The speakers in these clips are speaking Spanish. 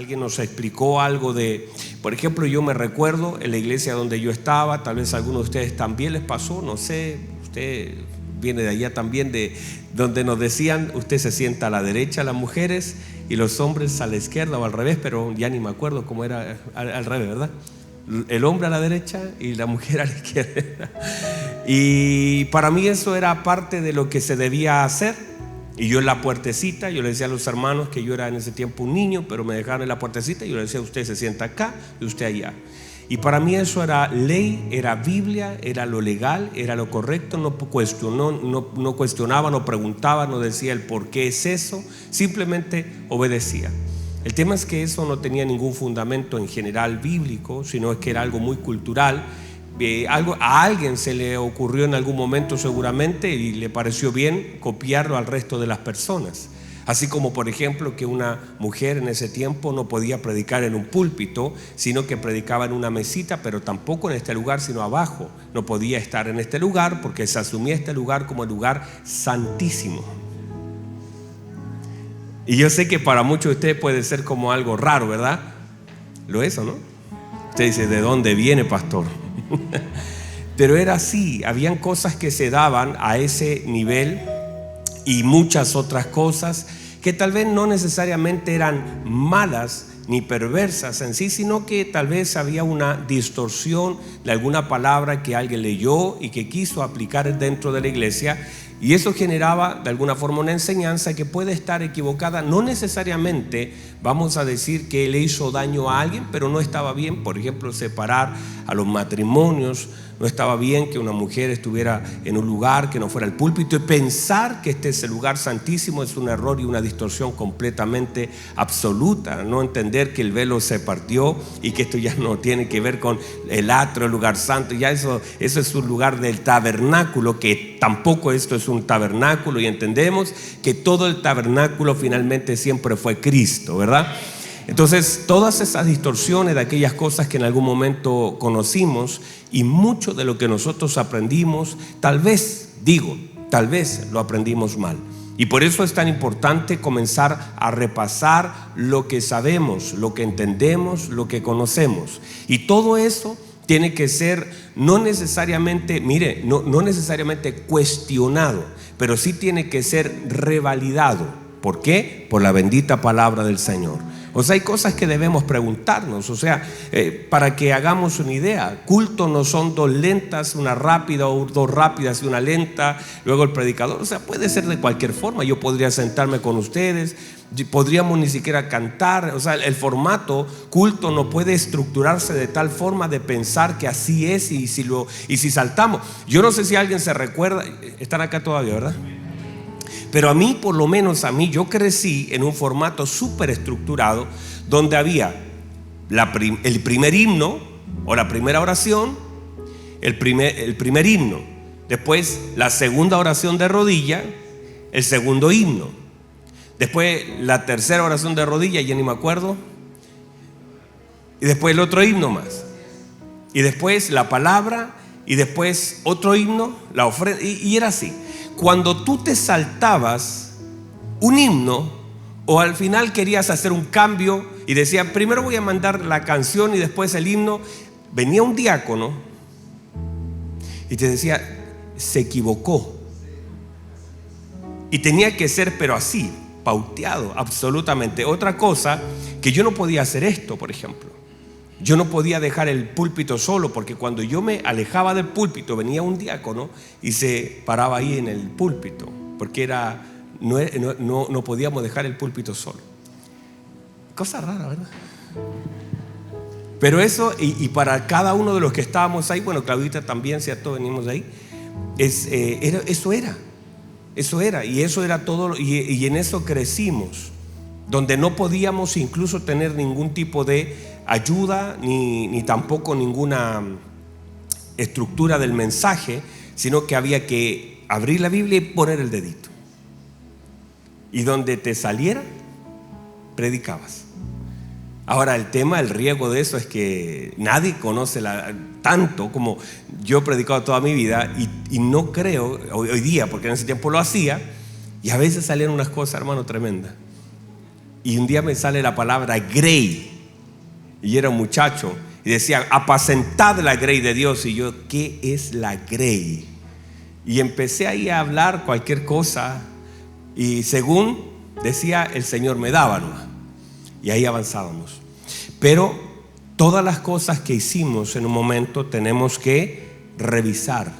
alguien nos explicó algo de, por ejemplo, yo me recuerdo en la iglesia donde yo estaba, tal vez a algunos de ustedes también les pasó, no sé, usted viene de allá también, de donde nos decían, usted se sienta a la derecha, las mujeres, y los hombres a la izquierda o al revés, pero ya ni me acuerdo cómo era al revés, ¿verdad? El hombre a la derecha y la mujer a la izquierda. Y para mí eso era parte de lo que se debía hacer. Y yo en la puertecita, yo le decía a los hermanos que yo era en ese tiempo un niño, pero me dejaron en la puertecita y yo le decía, usted se sienta acá y usted allá. Y para mí eso era ley, era Biblia, era lo legal, era lo correcto. No cuestionaba, no preguntaba, no decía el por qué es eso, simplemente obedecía. El tema es que eso no tenía ningún fundamento en general bíblico, sino es que era algo muy cultural. A alguien se le ocurrió en algún momento seguramente y le pareció bien copiarlo al resto de las personas. Así como, por ejemplo, que una mujer en ese tiempo no podía predicar en un púlpito, sino que predicaba en una mesita, pero tampoco en este lugar, sino abajo. No podía estar en este lugar porque se asumía este lugar como el lugar santísimo. Y yo sé que para muchos de ustedes puede ser como algo raro, ¿verdad? Lo es, ¿o no? Usted dice, ¿de dónde viene, pastor? Pero era así, habían cosas que se daban a ese nivel y muchas otras cosas que tal vez no necesariamente eran malas ni perversas en sí, sino que tal vez había una distorsión de alguna palabra que alguien leyó y que quiso aplicar dentro de la iglesia, y eso generaba de alguna forma una enseñanza que puede estar equivocada. No necesariamente vamos a decir que le hizo daño a alguien, pero no estaba bien. Por ejemplo, separar a los matrimonios. No estaba bien que una mujer estuviera en un lugar que no fuera el púlpito, y pensar que este es el lugar santísimo es un error y una distorsión completamente absoluta. No entender que el velo se partió y que esto ya no tiene que ver con el atrio, el lugar santo. Ya eso es un lugar del tabernáculo, que tampoco esto es un tabernáculo, y entendemos que todo el tabernáculo finalmente siempre fue Cristo, ¿verdad? Entonces, todas esas distorsiones de aquellas cosas que en algún momento conocimos, y mucho de lo que nosotros aprendimos, tal vez lo aprendimos mal. Y por eso es tan importante comenzar a repasar lo que sabemos, lo que entendemos, lo que conocemos. Y todo eso tiene que ser no necesariamente cuestionado, pero sí tiene que ser revalidado. ¿Por qué? Por la bendita palabra del Señor. O sea, hay cosas que debemos preguntarnos. O sea, para que hagamos una idea, culto no son dos lentas, una rápida, o dos rápidas y una lenta, luego el predicador. O sea, puede ser de cualquier forma. Yo podría sentarme con ustedes, podríamos ni siquiera cantar. O sea, el formato culto no puede estructurarse de tal forma de pensar que así es, y si saltamos. Yo no sé si alguien se recuerda, están acá todavía, ¿verdad? Pero a mí, por lo menos a mí, yo crecí en un formato súper estructurado, donde había el primer himno o la primera oración, el primer himno, después la segunda oración de rodilla, el segundo himno, después la tercera oración de rodilla, ya ni me acuerdo, y después el otro himno más, y después la palabra, y después otro himno, la ofrenda, y era así. Cuando tú te saltabas un himno, o al final querías hacer un cambio y decían, primero voy a mandar la canción y después el himno, venía un diácono y te decía, se equivocó. Y tenía que ser, pero así, pauteado, absolutamente. Otra cosa, que yo no podía hacer esto, por ejemplo. Yo no podía dejar el púlpito solo, porque cuando yo me alejaba del púlpito venía un diácono y se paraba ahí en el púlpito, porque no podíamos dejar el púlpito solo. Cosa rara, ¿verdad? Pero eso, y para cada uno de los que estábamos ahí, bueno, Claudita también, ¿cierto? Venimos de ahí. Eso era, y eso era todo, y en eso crecimos, donde no podíamos incluso tener ningún tipo de ayuda, ni tampoco ninguna estructura del mensaje, sino que había que abrir la Biblia y poner el dedito, y donde te saliera, predicabas. Ahora, el riesgo de eso es que nadie conoce tanto como yo he predicado toda mi vida, y no creo hoy día, porque en ese tiempo lo hacía, y a veces salían unas cosas, hermano, tremendas. Y un día me sale la palabra grey. Y era un muchacho. Y decía, apacentad la grey de Dios. Y yo, ¿qué es la grey? Y empecé ahí a hablar cualquier cosa. Y según decía, el Señor me daba, ¿no? Y ahí avanzábamos. Pero todas las cosas que hicimos en un momento tenemos que revisar.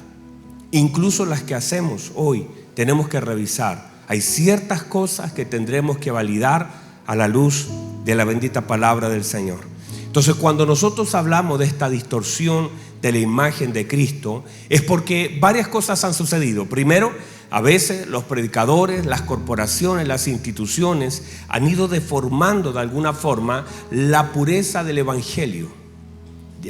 Incluso las que hacemos hoy tenemos que revisar. Hay ciertas cosas que tendremos que validar a la luz de la bendita palabra del Señor. Entonces, cuando nosotros hablamos de esta distorsión de la imagen de Cristo, es porque varias cosas han sucedido. Primero, a veces los predicadores, las corporaciones, las instituciones han ido deformando de alguna forma la pureza del evangelio.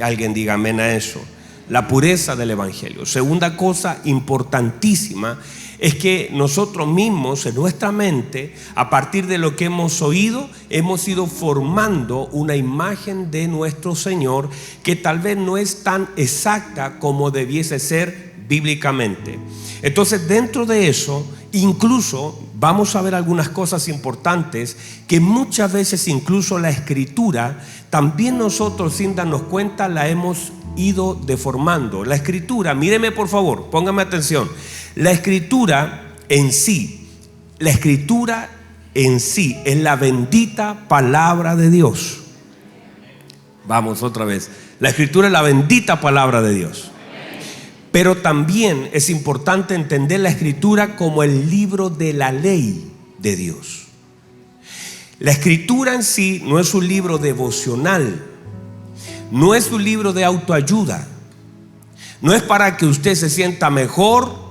Alguien diga amén a eso. La pureza del evangelio. Segunda cosa importantísima es que nosotros mismos en nuestra mente, a partir de lo que hemos oído, hemos ido formando una imagen de nuestro Señor que tal vez no es tan exacta como debiese ser bíblicamente. Entonces, dentro de eso, incluso vamos a ver algunas cosas importantes que muchas veces incluso la Escritura, también nosotros sin darnos cuenta la hemos ido deformando. La Escritura, míreme por favor, póngame atención. La Escritura en sí es la bendita palabra de Dios. Vamos otra vez. La Escritura es la bendita palabra de Dios. Pero también es importante entender la Escritura como el libro de la ley de Dios. La Escritura en sí no es un libro devocional, no es un libro de autoayuda, no es para que usted se sienta mejor,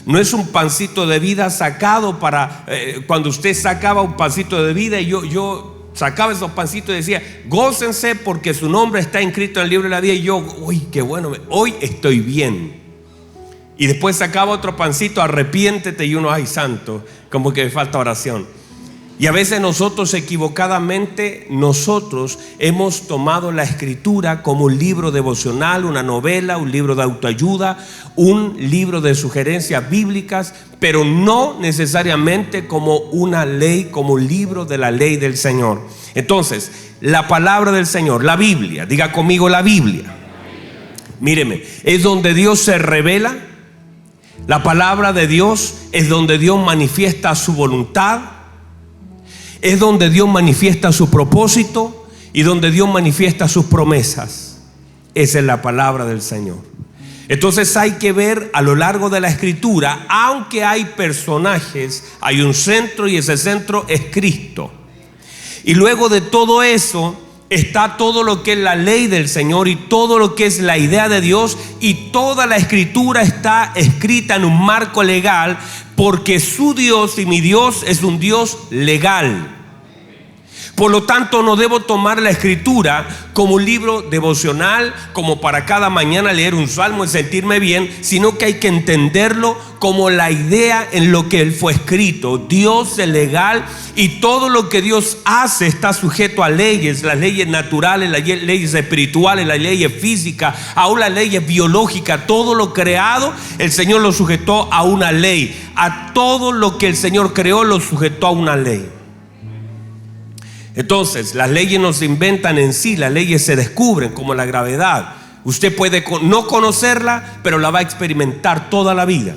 no es un pancito de vida sacado para cuando usted sacaba un pancito de vida y yo sacaba esos pancitos y decía, gócense porque su nombre está inscrito en el libro de la vida. Y yo, uy, qué bueno, hoy estoy bien. Y después sacaba otro pancito, arrepiéntete, y uno, ay santo, como que me falta oración. Y a veces nosotros equivocadamente, nosotros hemos tomado la Escritura como un libro devocional, una novela, un libro de autoayuda, un libro de sugerencias bíblicas, pero no necesariamente como una ley, como un libro de la ley del Señor. Entonces, la palabra del Señor, la Biblia, diga conmigo la Biblia. Míreme, es donde Dios se revela. La palabra de Dios es donde Dios manifiesta su voluntad. Es donde Dios manifiesta su propósito y donde Dios manifiesta sus promesas. Esa es la palabra del Señor. Entonces hay que ver a lo largo de la Escritura, aunque hay personajes, hay un centro y ese centro es Cristo. Y luego de todo eso está todo lo que es la ley del Señor y todo lo que es la idea de Dios, y toda la Escritura está escrita en un marco legal, porque su Dios y mi Dios es un Dios legal. Por lo tanto, no debo tomar la Escritura como un libro devocional, como para cada mañana leer un salmo y sentirme bien, sino que hay que entenderlo como la idea en lo que Él fue escrito. Dios es legal y todo lo que Dios hace está sujeto a leyes, las leyes naturales, las leyes espirituales, las leyes físicas, aún las leyes biológicas. Todo lo creado, el Señor lo sujetó a una ley. A todo lo que el Señor creó lo sujetó a una ley. Entonces, las leyes no se inventan en sí, las leyes se descubren, como la gravedad. Usted puede no conocerla, pero la va a experimentar toda la vida.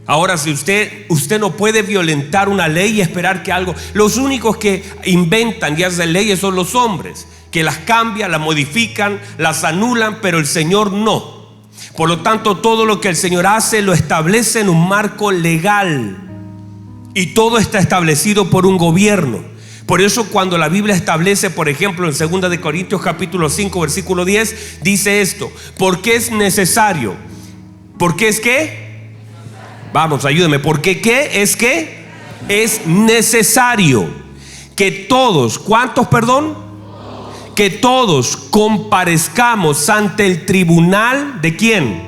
Ahora, si usted no puede violentar una ley y esperar que algo. Los únicos que inventan y hacen leyes son los hombres, que las cambian, las modifican, las anulan, pero el Señor no. Por lo tanto, todo lo que el Señor hace lo establece en un marco legal, y todo está establecido por un gobierno. Por eso cuando la Biblia establece, por ejemplo, en 2 de Corintios capítulo 5 versículo 10, dice esto: porque es necesario. ¿Por qué es qué? Vamos, ayúdeme. ¿Por qué qué es qué? Es necesario que todos, ¿cuántos, perdón? Que todos comparezcamos ante el tribunal ¿de quién?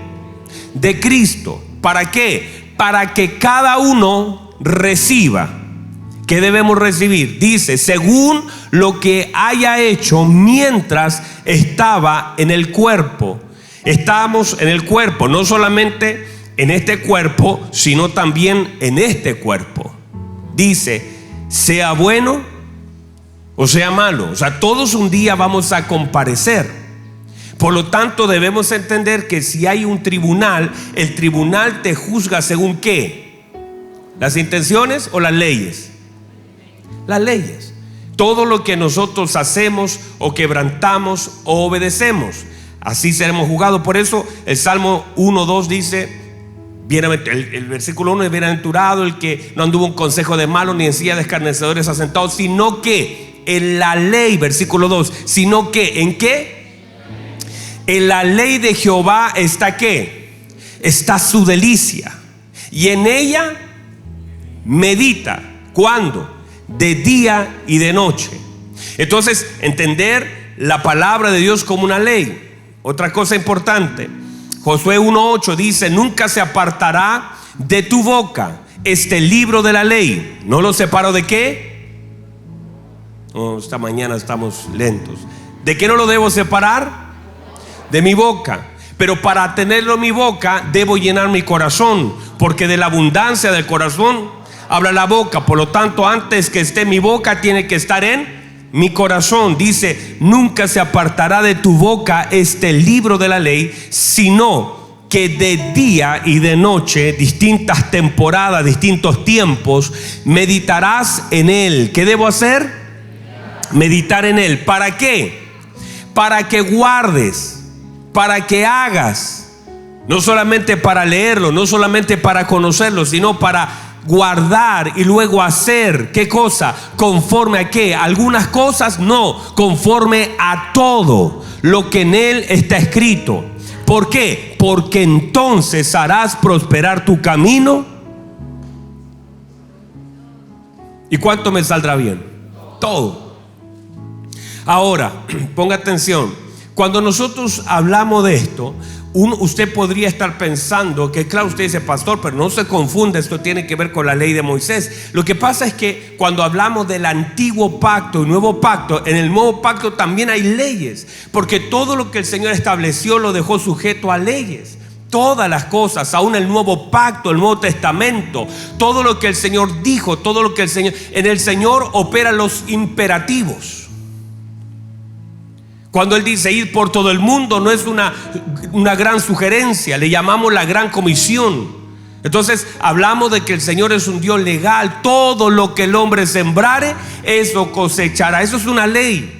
De Cristo. ¿Para qué? Para que cada uno reciba. ¿Qué debemos recibir? Dice, según lo que haya hecho mientras estaba en el cuerpo. Estamos en el cuerpo, no solamente en este cuerpo, sino también en este cuerpo. Dice, sea bueno o sea malo. O sea, todos un día vamos a comparecer. Por lo tanto, debemos entender que si hay un tribunal, el tribunal te juzga según ¿qué? ¿Las intenciones o las leyes? Las leyes. Todo lo que nosotros hacemos o quebrantamos o obedecemos, así seremos juzgados. Por eso el Salmo 1:2 dice, el versículo 1 es: bienaventurado el que no anduvo en consejo de malos, ni en silla de escarnecedores asentado, sino que en la ley, versículo 2, sino que ¿en qué? En la ley de Jehová está ¿qué? Está su delicia, y en ella medita. ¿Cuándo? De día y de noche. Entonces, entender la palabra de Dios como una ley. Otra cosa importante, Josué 1:8 dice: nunca se apartará de tu boca este libro de la ley. ¿No lo separo de qué? Esta mañana estamos lentos. ¿De qué no lo debo separar? De mi boca. Pero para tenerlo en mi boca debo llenar mi corazón, porque de la abundancia del corazón habla la boca. Por lo tanto, antes que esté en mi boca, tiene que estar en mi corazón. Dice: nunca se apartará de tu boca este libro de la ley, sino que de día y de noche, distintas temporadas, distintos tiempos, meditarás en él. ¿Qué debo hacer? Meditar en él. ¿Para qué? Para que guardes, para que hagas, no solamente para leerlo, no solamente para conocerlo, sino para guardar y luego hacer. ¿Qué cosa? ¿Conforme a qué? Algunas cosas no, conforme a todo lo que en él está escrito. ¿Por qué? Porque entonces harás prosperar tu camino. ¿Y cuánto me saldrá bien? Todo. Ahora, ponga atención. Cuando nosotros hablamos de esto, usted podría estar pensando que, claro, usted dice: pastor, pero no se confunda, esto tiene que ver con la ley de Moisés. Lo que pasa es que cuando hablamos del antiguo pacto y nuevo pacto, en el nuevo pacto también hay leyes, porque todo lo que el Señor estableció lo dejó sujeto a leyes. Todas las cosas, aún el nuevo pacto, el Nuevo Testamento, todo lo que el Señor dijo, todo lo que en el Señor operan los imperativos. Cuando Él dice ir por todo el mundo, no es una gran sugerencia, le llamamos la gran comisión. Entonces hablamos de que el Señor es un Dios legal. Todo lo que el hombre sembrare, eso cosechará. Eso es una ley.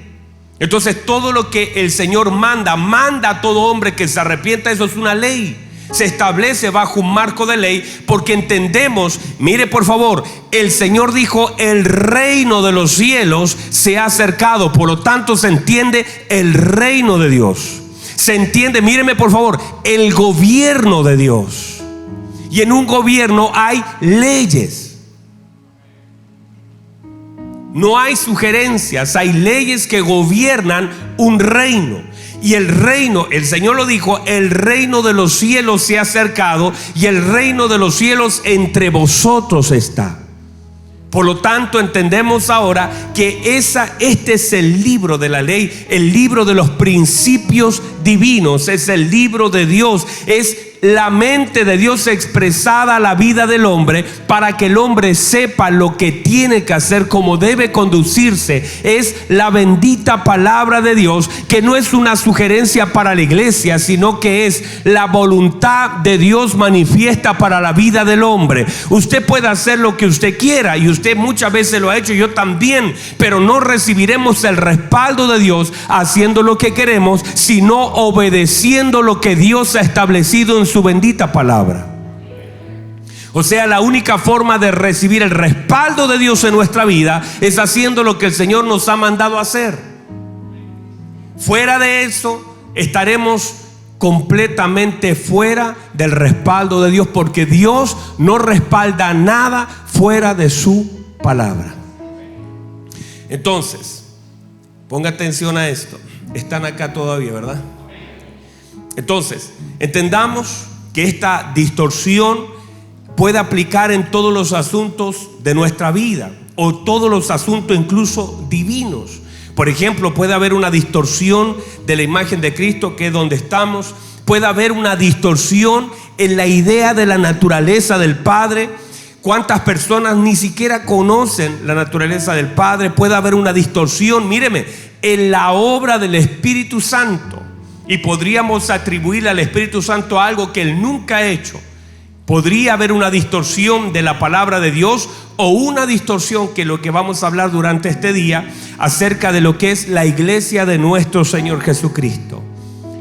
Entonces todo lo que el Señor manda a todo hombre que se arrepienta, eso es una ley. Se establece bajo un marco de ley, porque entendemos, mire por favor, el Señor dijo: el reino de los cielos se ha acercado. Por lo tanto se entiende el reino de Dios. Se entiende, míreme por favor, el gobierno de Dios. Y en un gobierno hay leyes. No hay sugerencias, hay leyes que gobiernan un reino. Y el reino, el Señor lo dijo: el reino de los cielos se ha acercado, y el reino de los cielos entre vosotros está. Por lo tanto, entendemos ahora que este es el libro de la ley, el libro de los principios divinos, es el libro de Dios, es la mente de Dios expresada a la vida del hombre, para que el hombre sepa lo que tiene que hacer, cómo debe conducirse. Es la bendita palabra de Dios, que no es una sugerencia para la iglesia, sino que es la voluntad de Dios manifiesta para la vida del hombre. Usted puede hacer lo que usted quiera, y usted muchas veces lo ha hecho, yo también, pero no recibiremos el respaldo de Dios haciendo lo que queremos, sino obedeciendo lo que Dios ha establecido en su bendita palabra. O sea, la única forma de recibir el respaldo de Dios en nuestra vida es haciendo lo que el Señor nos ha mandado hacer. Fuera de eso, estaremos completamente fuera del respaldo de Dios, porque Dios no respalda nada fuera de su palabra. Entonces, ponga atención a esto. Están acá todavía, ¿verdad? Entonces, entendamos que esta distorsión puede aplicar en todos los asuntos de nuestra vida, o todos los asuntos incluso divinos. Por ejemplo, puede haber una distorsión de la imagen de Cristo, que es donde estamos. Puede haber una distorsión en la idea de la naturaleza del Padre. ¿Cuántas personas ni siquiera conocen la naturaleza del Padre? Puede haber una distorsión, míreme, en la obra del Espíritu Santo. Y podríamos atribuirle al Espíritu Santo algo que Él nunca ha hecho. Podría haber una distorsión de la palabra de Dios, o una distorsión, que es lo que vamos a hablar durante este día, acerca de lo que es la iglesia de nuestro Señor Jesucristo.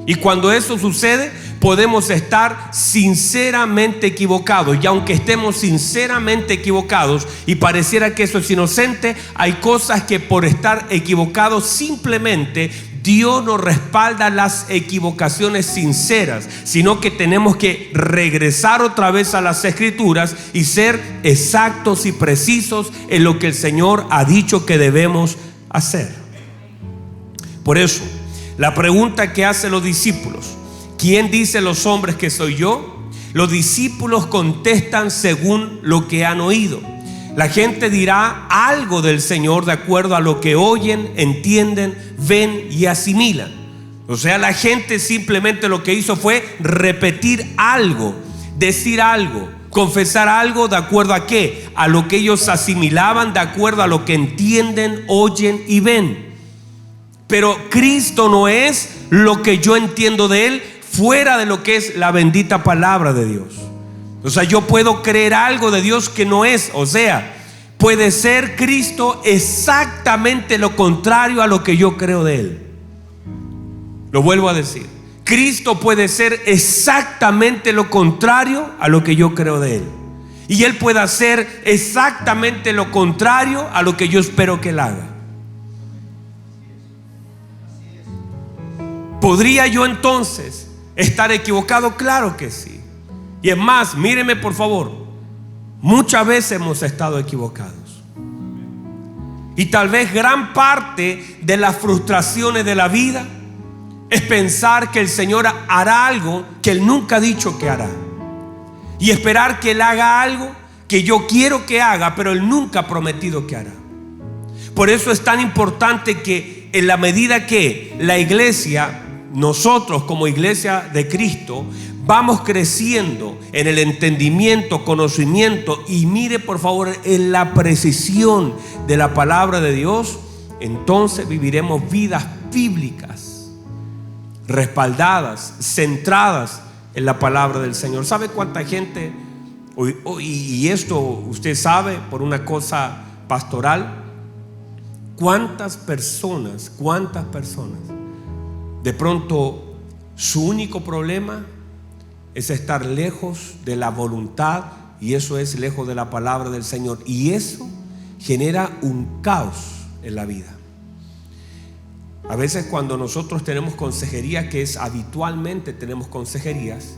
Y cuando eso sucede, podemos estar sinceramente equivocados. Y aunque estemos sinceramente equivocados y pareciera que eso es inocente, hay cosas que por estar equivocados simplemente Dios nos respalda las equivocaciones sinceras, sino que tenemos que regresar otra vez a las Escrituras y ser exactos y precisos en lo que el Señor ha dicho que debemos hacer. Por eso, la pregunta que hacen los discípulos: ¿quién dicen los hombres que soy yo? Los discípulos contestan según lo que han oído. La gente dirá algo del Señor de acuerdo a lo que oyen, entienden, ven y asimilan. O sea, la gente simplemente lo que hizo fue repetir algo, decir algo, confesar algo. ¿De acuerdo a qué? A lo que ellos asimilaban, de acuerdo a lo que entienden, oyen y ven. Pero Cristo no es lo que yo entiendo de Él fuera de lo que es la bendita palabra de Dios. O sea, yo puedo creer algo de Dios que no es. O sea, puede ser Cristo exactamente lo contrario a lo que yo creo de Él. Lo vuelvo a decir: Cristo puede ser exactamente lo contrario a lo que yo creo de Él. Y Él puede hacer exactamente lo contrario a lo que yo espero que Él haga. ¿Podría yo entonces estar equivocado? Claro que sí. Y es más, míreme por favor, muchas veces hemos estado equivocados. Y tal vez gran parte de las frustraciones de la vida es pensar que el Señor hará algo que Él nunca ha dicho que hará, y esperar que Él haga algo que yo quiero que haga, pero Él nunca ha prometido que hará. Por eso es tan importante que en la medida que la iglesia, nosotros como iglesia de Cristo, vamos creciendo en el entendimiento, conocimiento y mire por favor en la precisión de la palabra de Dios, entonces viviremos vidas bíblicas, respaldadas, centradas en la palabra del Señor. ¿Sabe cuánta gente, y esto usted sabe por una cosa pastoral, cuántas personas de pronto su único problema es estar lejos de la voluntad, y eso es lejos de la palabra del Señor, y eso genera un caos en la vida? A veces cuando nosotros tenemos consejería, que es habitualmente tenemos consejerías,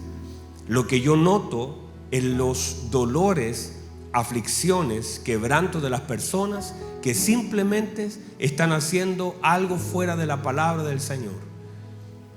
lo que yo noto en los dolores, aflicciones, quebrantos de las personas que simplemente están haciendo algo fuera de la palabra del Señor.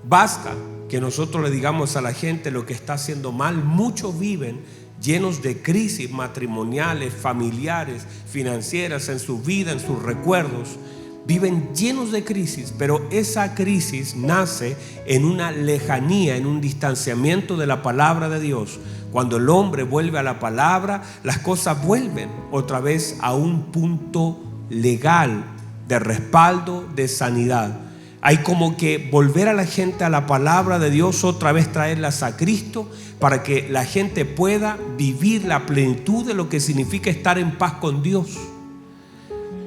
Basta que nosotros le digamos a la gente lo que está haciendo mal. Muchos viven llenos de crisis matrimoniales, familiares, financieras, en su vida, en sus recuerdos. Viven llenos de crisis, pero esa crisis nace en una lejanía, en un distanciamiento de la palabra de Dios. Cuando el hombre vuelve a la palabra, las cosas vuelven otra vez a un punto legal de respaldo, de sanidad. Hay como que volver a la gente a la palabra de Dios, otra vez traerlas a Cristo, para que la gente pueda vivir la plenitud de lo que significa estar en paz con Dios.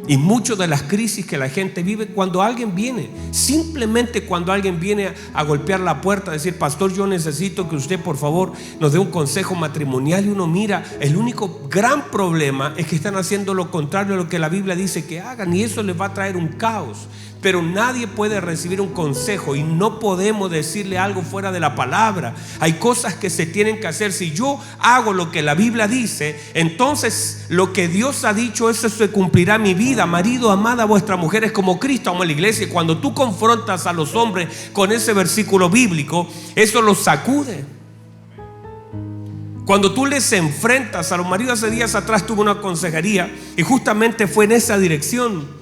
Y muchas de las crisis que la gente vive, cuando alguien viene, simplemente cuando alguien viene a golpear la puerta, a decir: pastor, yo necesito que usted por favor nos dé un consejo matrimonial, y uno mira, el único gran problema es que están haciendo lo contrario a lo que la Biblia dice que hagan, y eso les va a traer un caos. Pero nadie puede recibir un consejo y no podemos decirle algo fuera de la palabra. Hay cosas que se tienen que hacer. Si yo hago lo que la Biblia dice, entonces lo que Dios ha dicho, eso se cumplirá en mi vida. Marido, amad a vuestras mujeres como Cristo amó a la iglesia. Y cuando tú confrontas a los hombres con ese versículo bíblico, eso los sacude. Cuando tú les enfrentas a los maridos, hace días atrás tuve una consejería y justamente fue en esa dirección.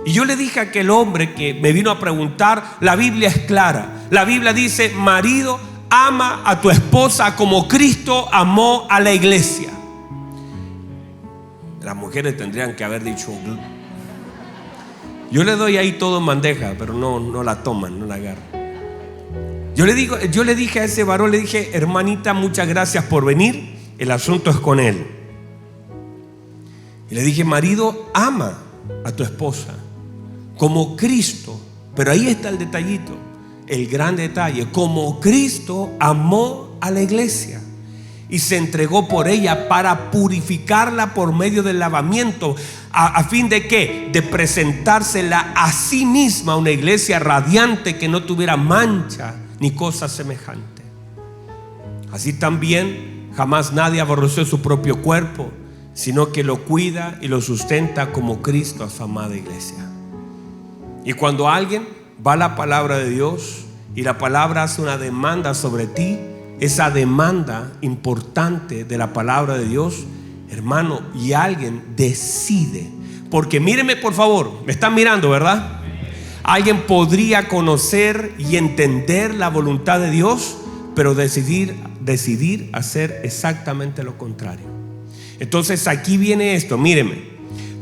Y yo le dije a aquel hombre que me vino a preguntar: la Biblia es clara. La Biblia dice: marido, ama a tu esposa como Cristo amó a la iglesia. Las mujeres tendrían que haber dicho. Yo le doy ahí todo en bandeja, pero no la toman, no la agarran. Yo le dije a ese varón, le dije: hermanita, muchas gracias por venir, el asunto es con él. Y le dije: marido, ama a tu esposa como Cristo. Pero ahí está el detallito, el gran detalle: como Cristo amó a la iglesia y se entregó por ella para purificarla por medio del lavamiento, a fin de ¿qué? De presentársela a sí misma, una iglesia radiante que no tuviera mancha ni cosa semejante. Así también jamás nadie aborreció su propio cuerpo, sino que lo cuida y lo sustenta como Cristo a su amada iglesia. Y cuando alguien va a la palabra de Dios y la palabra hace una demanda sobre ti, esa demanda importante de la palabra de Dios, hermano, y alguien decide, porque míreme por favor, me están mirando, ¿verdad? Alguien podría conocer y entender la voluntad de Dios, pero decidir hacer exactamente lo contrario. Entonces aquí viene esto, míreme,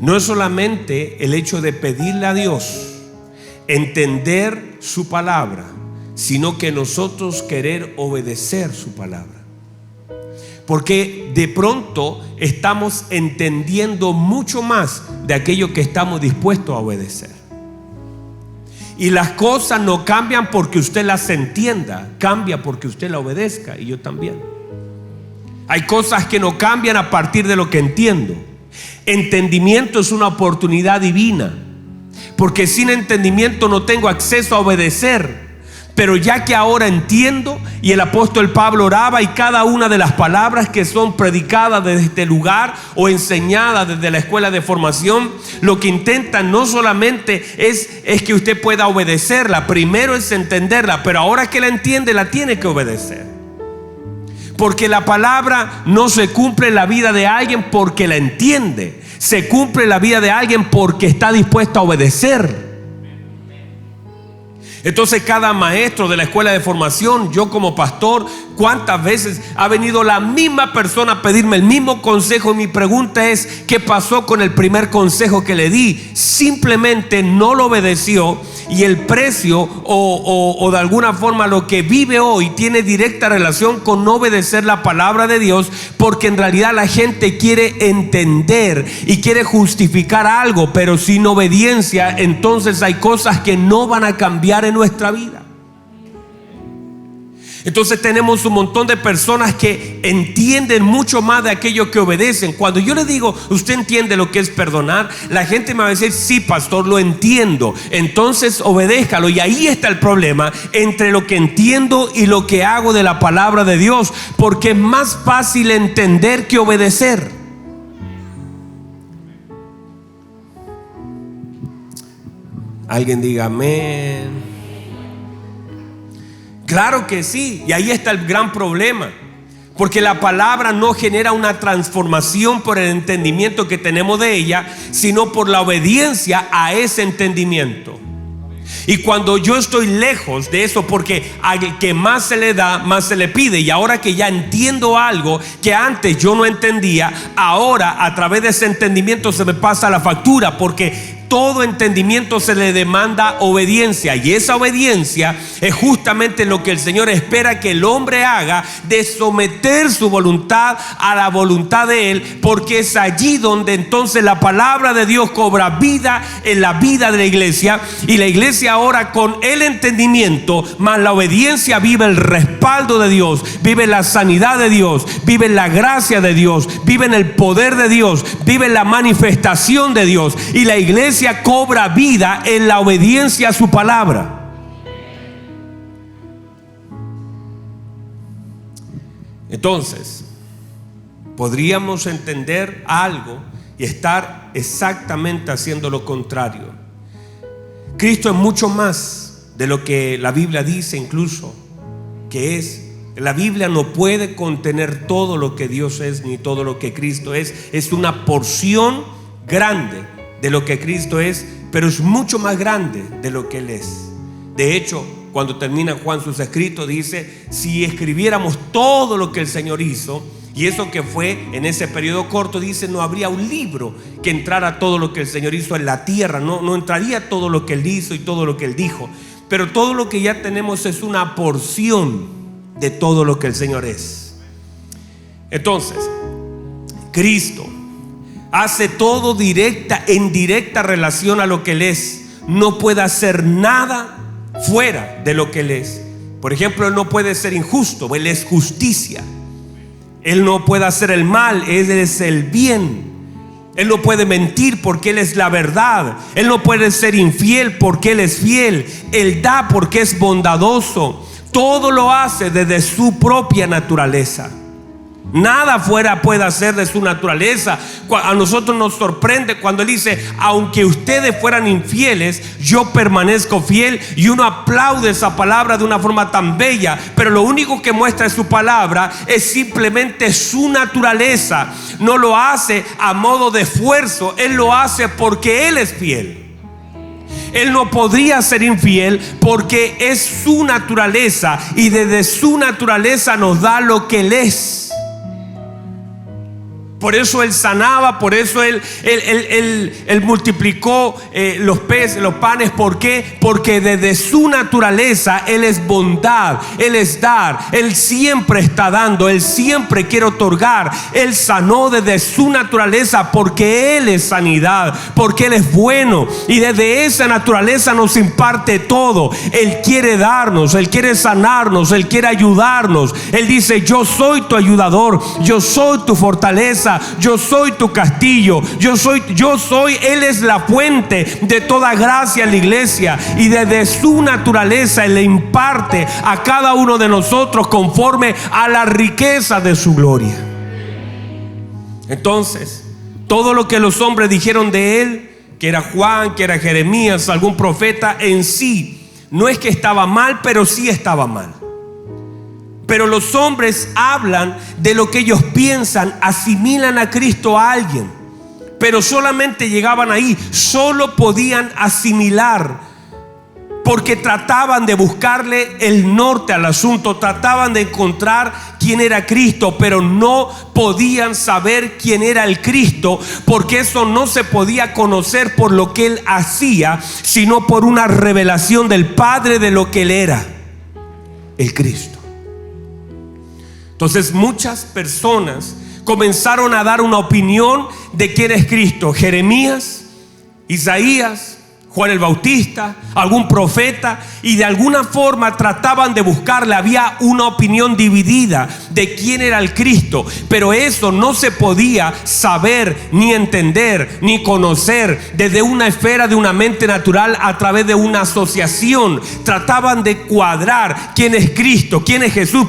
no es solamente el hecho de pedirle a Dios entender su palabra, sino que nosotros querer obedecer su palabra. Porque de pronto estamos entendiendo mucho más de aquello que estamos dispuestos a obedecer. Y las cosas no cambian porque usted las entienda, cambia porque usted la obedezca, y yo también. Hay cosas que no cambian a partir de lo que entiendo. Entendimiento es una oportunidad divina, porque sin entendimiento no tengo acceso a obedecer. Pero ya que ahora entiendo, y el apóstol Pablo oraba, y cada una de las palabras que son predicadas desde este lugar o enseñadas desde la escuela de formación, lo que intentan no solamente es que usted pueda obedecerla, primero es entenderla, pero ahora que la entiende, la tiene que obedecer. Porque la palabra no se cumple en la vida de alguien porque la entiende, se cumple en la vida de alguien porque está dispuesto a obedecer. Entonces cada maestro de la escuela de formación, yo como pastor, ¿cuántas veces ha venido la misma persona a pedirme el mismo consejo? Y mi pregunta es: ¿qué pasó con el primer consejo que le di? Simplemente no lo obedeció, y el precio o de alguna forma lo que vive hoy tiene directa relación con no obedecer la palabra de Dios, porque en realidad la gente quiere entender y quiere justificar algo, pero sin obediencia entonces hay cosas que no van a cambiar en nuestra vida. Entonces tenemos un montón de personas que entienden mucho más de aquello que obedecen. Cuando yo le digo: ¿usted entiende lo que es perdonar?, la gente me va a decir: sí, pastor, lo entiendo. Entonces obedézcalo. Y ahí está el problema entre lo que entiendo y lo que hago de la palabra de Dios, porque es más fácil entender que obedecer. Alguien diga amén. Claro que sí, y ahí está el gran problema, porque la palabra no genera una transformación por el entendimiento que tenemos de ella, sino por la obediencia a ese entendimiento. Y cuando yo estoy lejos de eso, porque al que más se le da, más se le pide. Y ahora que ya entiendo algo que antes yo no entendía, ahora a través de ese entendimiento se me pasa la factura, porque todo entendimiento se le demanda obediencia, y esa obediencia es justamente lo que el Señor espera que el hombre haga, de someter su voluntad a la voluntad de Él, porque es allí donde entonces la palabra de Dios cobra vida en la vida de la iglesia. Y la iglesia ahora, con el entendimiento más la obediencia, vive el respaldo de Dios, vive la sanidad de Dios, vive la gracia de Dios, vive en el poder de Dios, vive la manifestación de Dios, y la iglesia cobra vida en la obediencia a su palabra. Entonces, podríamos entender algo y estar exactamente haciendo lo contrario. Cristo es mucho más de lo que la Biblia dice, incluso que es. La Biblia no puede contener todo lo que Dios es ni todo lo que Cristo es. Es una porción grande de lo que Cristo es, pero es mucho más grande de lo que Él es. De hecho, cuando termina Juan sus escritos, dice: si escribiéramos todo lo que el Señor hizo, Y eso que fue en ese periodo corto, dice, no habría un libro que entrara todo lo que el Señor hizo en la tierra. No entraría todo lo que Él hizo y todo lo que Él dijo. Pero todo lo que ya tenemos es una porción de todo lo que el Señor es. Entonces, Cristo hace todo en directa relación a lo que Él es. No puede hacer nada fuera de lo que Él es. Por ejemplo, Él no puede ser injusto, Él es justicia. Él no puede hacer el mal, Él es el bien. Él no puede mentir porque Él es la verdad. Él no puede ser infiel porque Él es fiel. Él da porque es bondadoso. Todo lo hace desde su propia naturaleza. Nada fuera puede hacer de su naturaleza. A nosotros nos sorprende cuando Él dice, aunque ustedes fueran infieles, yo permanezco fiel. Y uno aplaude esa palabra de una forma tan bella, pero lo único que muestra su palabra es simplemente su naturaleza. No lo hace a modo de esfuerzo, Él lo hace porque Él es fiel. Él no podría ser infiel porque es su naturaleza, y desde su naturaleza nos da lo que Él es. Por eso Él sanaba, por eso Él multiplicó los peces, los panes. ¿Por qué? Porque desde su naturaleza Él es bondad, Él es dar. Él siempre está dando, Él siempre quiere otorgar. Él sanó desde su naturaleza porque Él es sanidad, porque Él es bueno. Y desde esa naturaleza nos imparte todo. Él quiere darnos, Él quiere sanarnos, Él quiere ayudarnos. Él dice, yo soy tu ayudador, yo soy tu fortaleza, yo soy tu castillo, yo soy. Él es la fuente de toda gracia en la iglesia, y desde su naturaleza Él le imparte a cada uno de nosotros conforme a la riqueza de su gloria. Entonces, todo lo que los hombres dijeron de Él, que era Juan, que era Jeremías, algún profeta, en sí no es que estaba mal, pero sí estaba mal. Pero los hombres hablan de lo que ellos piensan, asimilan a Cristo a alguien, pero solamente llegaban ahí, solo podían asimilar, porque trataban de buscarle el norte al asunto, trataban de encontrar quién era Cristo, pero no podían saber quién era el Cristo, porque eso no se podía conocer por lo que Él hacía, sino por una revelación del Padre de lo que Él era, el Cristo. Entonces muchas personas comenzaron a dar una opinión de quién es Cristo. Jeremías, Isaías, Juan el Bautista, algún profeta, y de alguna forma trataban de buscarle. Había una opinión dividida de quién era el Cristo, pero eso no se podía saber, ni entender, ni conocer desde una esfera de una mente natural a través de una asociación. Trataban de cuadrar quién es Cristo, quién es Jesús.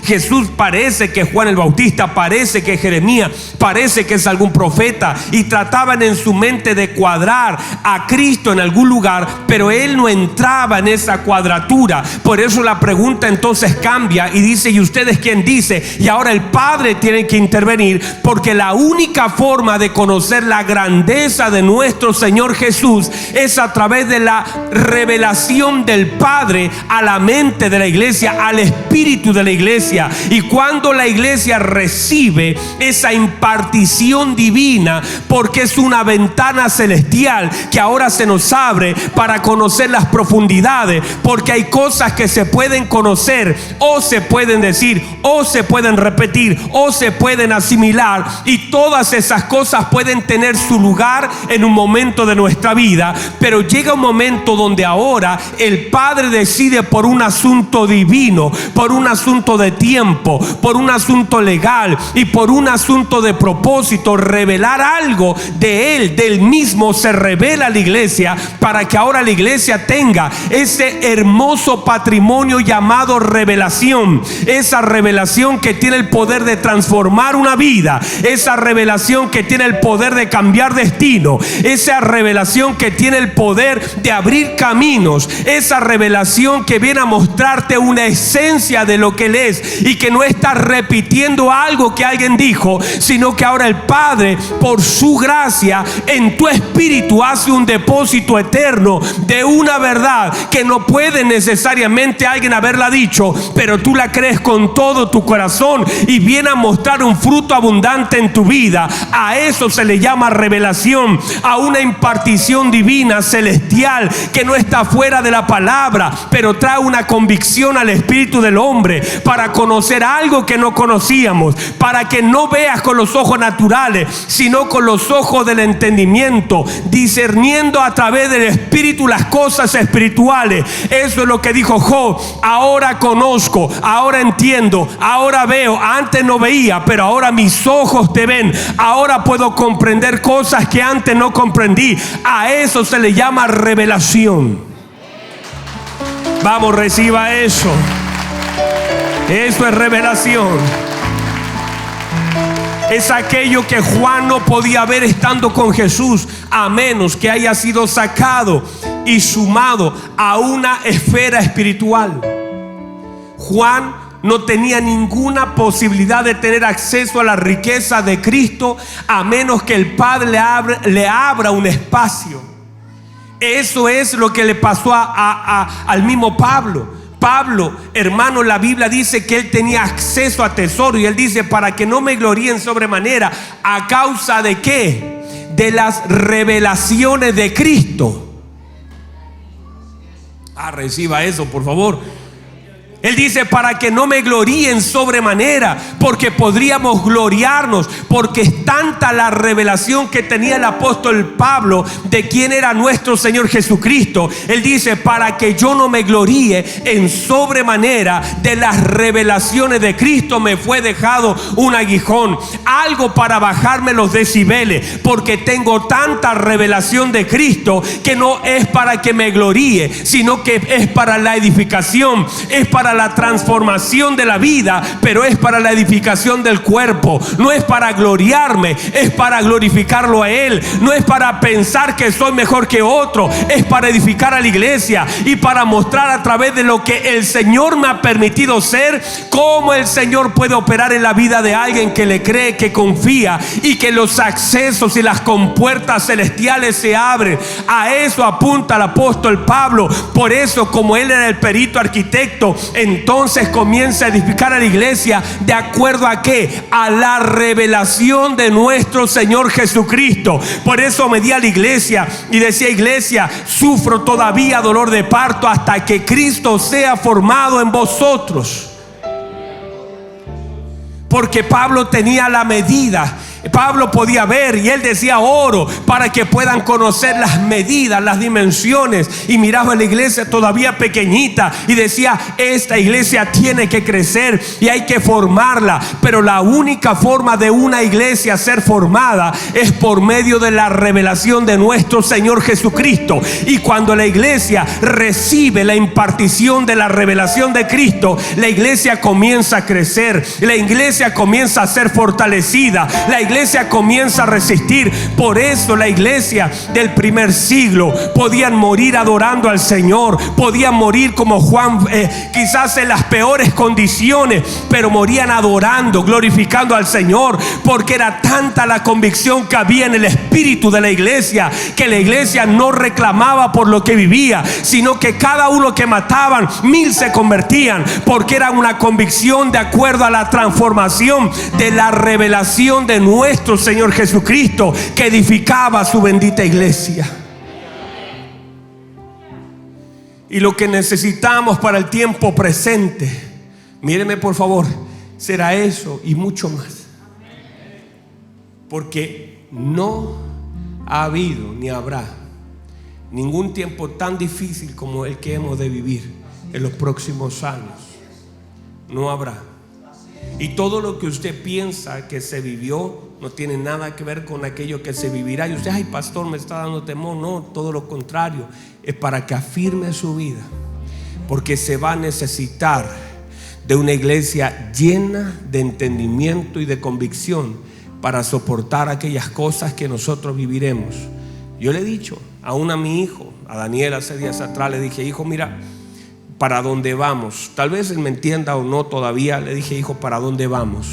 Jesús parece que es Juan el Bautista, parece que es Jeremías, parece que es algún profeta, y trataban en su mente de cuadrar a Cristo en algún lugar, pero Él no entraba en esa cuadratura. Por eso la pregunta entonces cambia y dice, ¿y ustedes quién dice? Y ahora el Padre tiene que intervenir, porque la única forma de conocer la grandeza de nuestro Señor Jesús es a través de la revelación del Padre a la mente de la iglesia, al espíritu de la iglesia. Y cuando la iglesia recibe esa impartición divina, porque es una ventana celestial que ahora se nos abre para conocer las profundidades, porque hay cosas que se pueden conocer, o se pueden decir, o se pueden repetir, o se pueden asimilar, y todas esas cosas pueden tener su lugar en un momento de nuestra vida. Pero llega un momento donde ahora el Padre decide, por un asunto divino, por un asunto de tiempo, por un asunto legal y por un asunto de propósito, revelar algo de Él, del mismo se revela a la iglesia, para que ahora la iglesia tenga ese hermoso patrimonio llamado revelación. Esa revelación que tiene el poder de transformar una vida, esa revelación que tiene el poder de cambiar destino, esa revelación que tiene el poder de abrir caminos, esa revelación que viene a mostrarte una esencia de lo que Él es, y que no está repitiendo algo que alguien dijo, sino que ahora el Padre, por su gracia, en tu espíritu hace hace un depósito eterno de una verdad que no puede necesariamente alguien haberla dicho, pero tú la crees con todo tu corazón y viene a mostrar un fruto abundante en tu vida. A eso se le llama revelación, a una impartición divina, celestial, que no está fuera de la palabra, pero trae una convicción al espíritu del hombre para conocer algo que no conocíamos, para que no veas con los ojos naturales, sino con los ojos del entendimiento, discerniendo a través del espíritu las cosas espirituales. Eso es lo que dijo Job: ahora conozco, ahora entiendo, ahora veo. Antes no veía, pero ahora mis ojos te ven. Ahora puedo comprender cosas que antes no comprendí. A eso se le llama revelación. Vamos, reciba eso. Eso es revelación. Es aquello que Juan no podía ver estando con Jesús, a menos que haya sido sacado y sumado a una esfera espiritual. Juan no tenía ninguna posibilidad de tener acceso a la riqueza de Cristo, a menos que el Padre le abra un espacio. Eso es lo que le pasó al mismo Pablo. Pablo, hermano, la Biblia dice que él tenía acceso a tesoro, y él dice: para que no me gloríen sobremanera. ¿A causa de qué? De las revelaciones de Cristo. Reciba eso, por favor. Él dice: para que no me gloríen sobremanera, porque podríamos gloriarnos, porque es tanta la revelación que tenía el apóstol Pablo de quién era nuestro Señor Jesucristo. Él dice: para que yo no me gloríe en sobremanera de las revelaciones de Cristo, me fue dejado un aguijón, algo para bajarme los decibeles, porque tengo tanta revelación de Cristo que no es para que me gloríe, sino que es para la edificación, es para la transformación de la vida, pero es para la edificación del cuerpo. No es para gloriarme, es para glorificarlo a Él. No es para pensar que soy mejor que otro, es para edificar a la iglesia y para mostrar a través de lo que el Señor me ha permitido ser, cómo el Señor puede operar en la vida de alguien que le cree, que confía, y que los accesos y las compuertas celestiales se abren. A eso apunta el apóstol Pablo. Por eso, como él era el perito arquitecto, entonces comienza a edificar a la iglesia de acuerdo a ¿qué? A la revelación de nuestro Señor Jesucristo. Por eso me di a la iglesia y decía: iglesia, sufro todavía dolor de parto hasta que Cristo sea formado en vosotros. Porque Pablo tenía la medida. Pablo podía ver, y él decía: oro para que puedan conocer las medidas, las dimensiones. Y miraba la iglesia todavía pequeñita y decía: esta iglesia tiene que crecer y hay que formarla. Pero la única forma de una iglesia ser formada es por medio de la revelación de nuestro Señor Jesucristo. Y cuando la iglesia recibe la impartición de la revelación de Cristo, la iglesia comienza a crecer, la iglesia comienza a ser fortalecida, la iglesia comienza a resistir. Por eso la iglesia del primer siglo podían morir adorando al Señor, podían morir como Juan, quizás en las peores condiciones, pero morían adorando, glorificando al Señor, porque era tanta la convicción que había en el espíritu de la iglesia, que la iglesia no reclamaba por lo que vivía, sino que cada uno que mataban, 1000 se convertían, porque era una convicción de acuerdo a la transformación de la revelación de nuestro Señor Jesucristo, que edificaba su bendita iglesia. Y lo que necesitamos para el tiempo presente, míreme por favor, será eso y mucho más. Porque no ha habido ni habrá ningún tiempo tan difícil como el que hemos de vivir en los próximos años. No habrá. Y todo lo que usted piensa que se vivió no tiene nada que ver con aquello que se vivirá. Y usted: ay, pastor, me está dando temor. No, todo lo contrario, es para que afirme su vida, porque se va a necesitar de una iglesia llena de entendimiento y de convicción para soportar aquellas cosas que nosotros viviremos. Yo le he dicho aún a mi hijo, a Daniel, hace días atrás, le dije: hijo, mira, ¿para dónde vamos? Tal vez él me entienda o no todavía. Le dije: hijo, ¿para dónde vamos?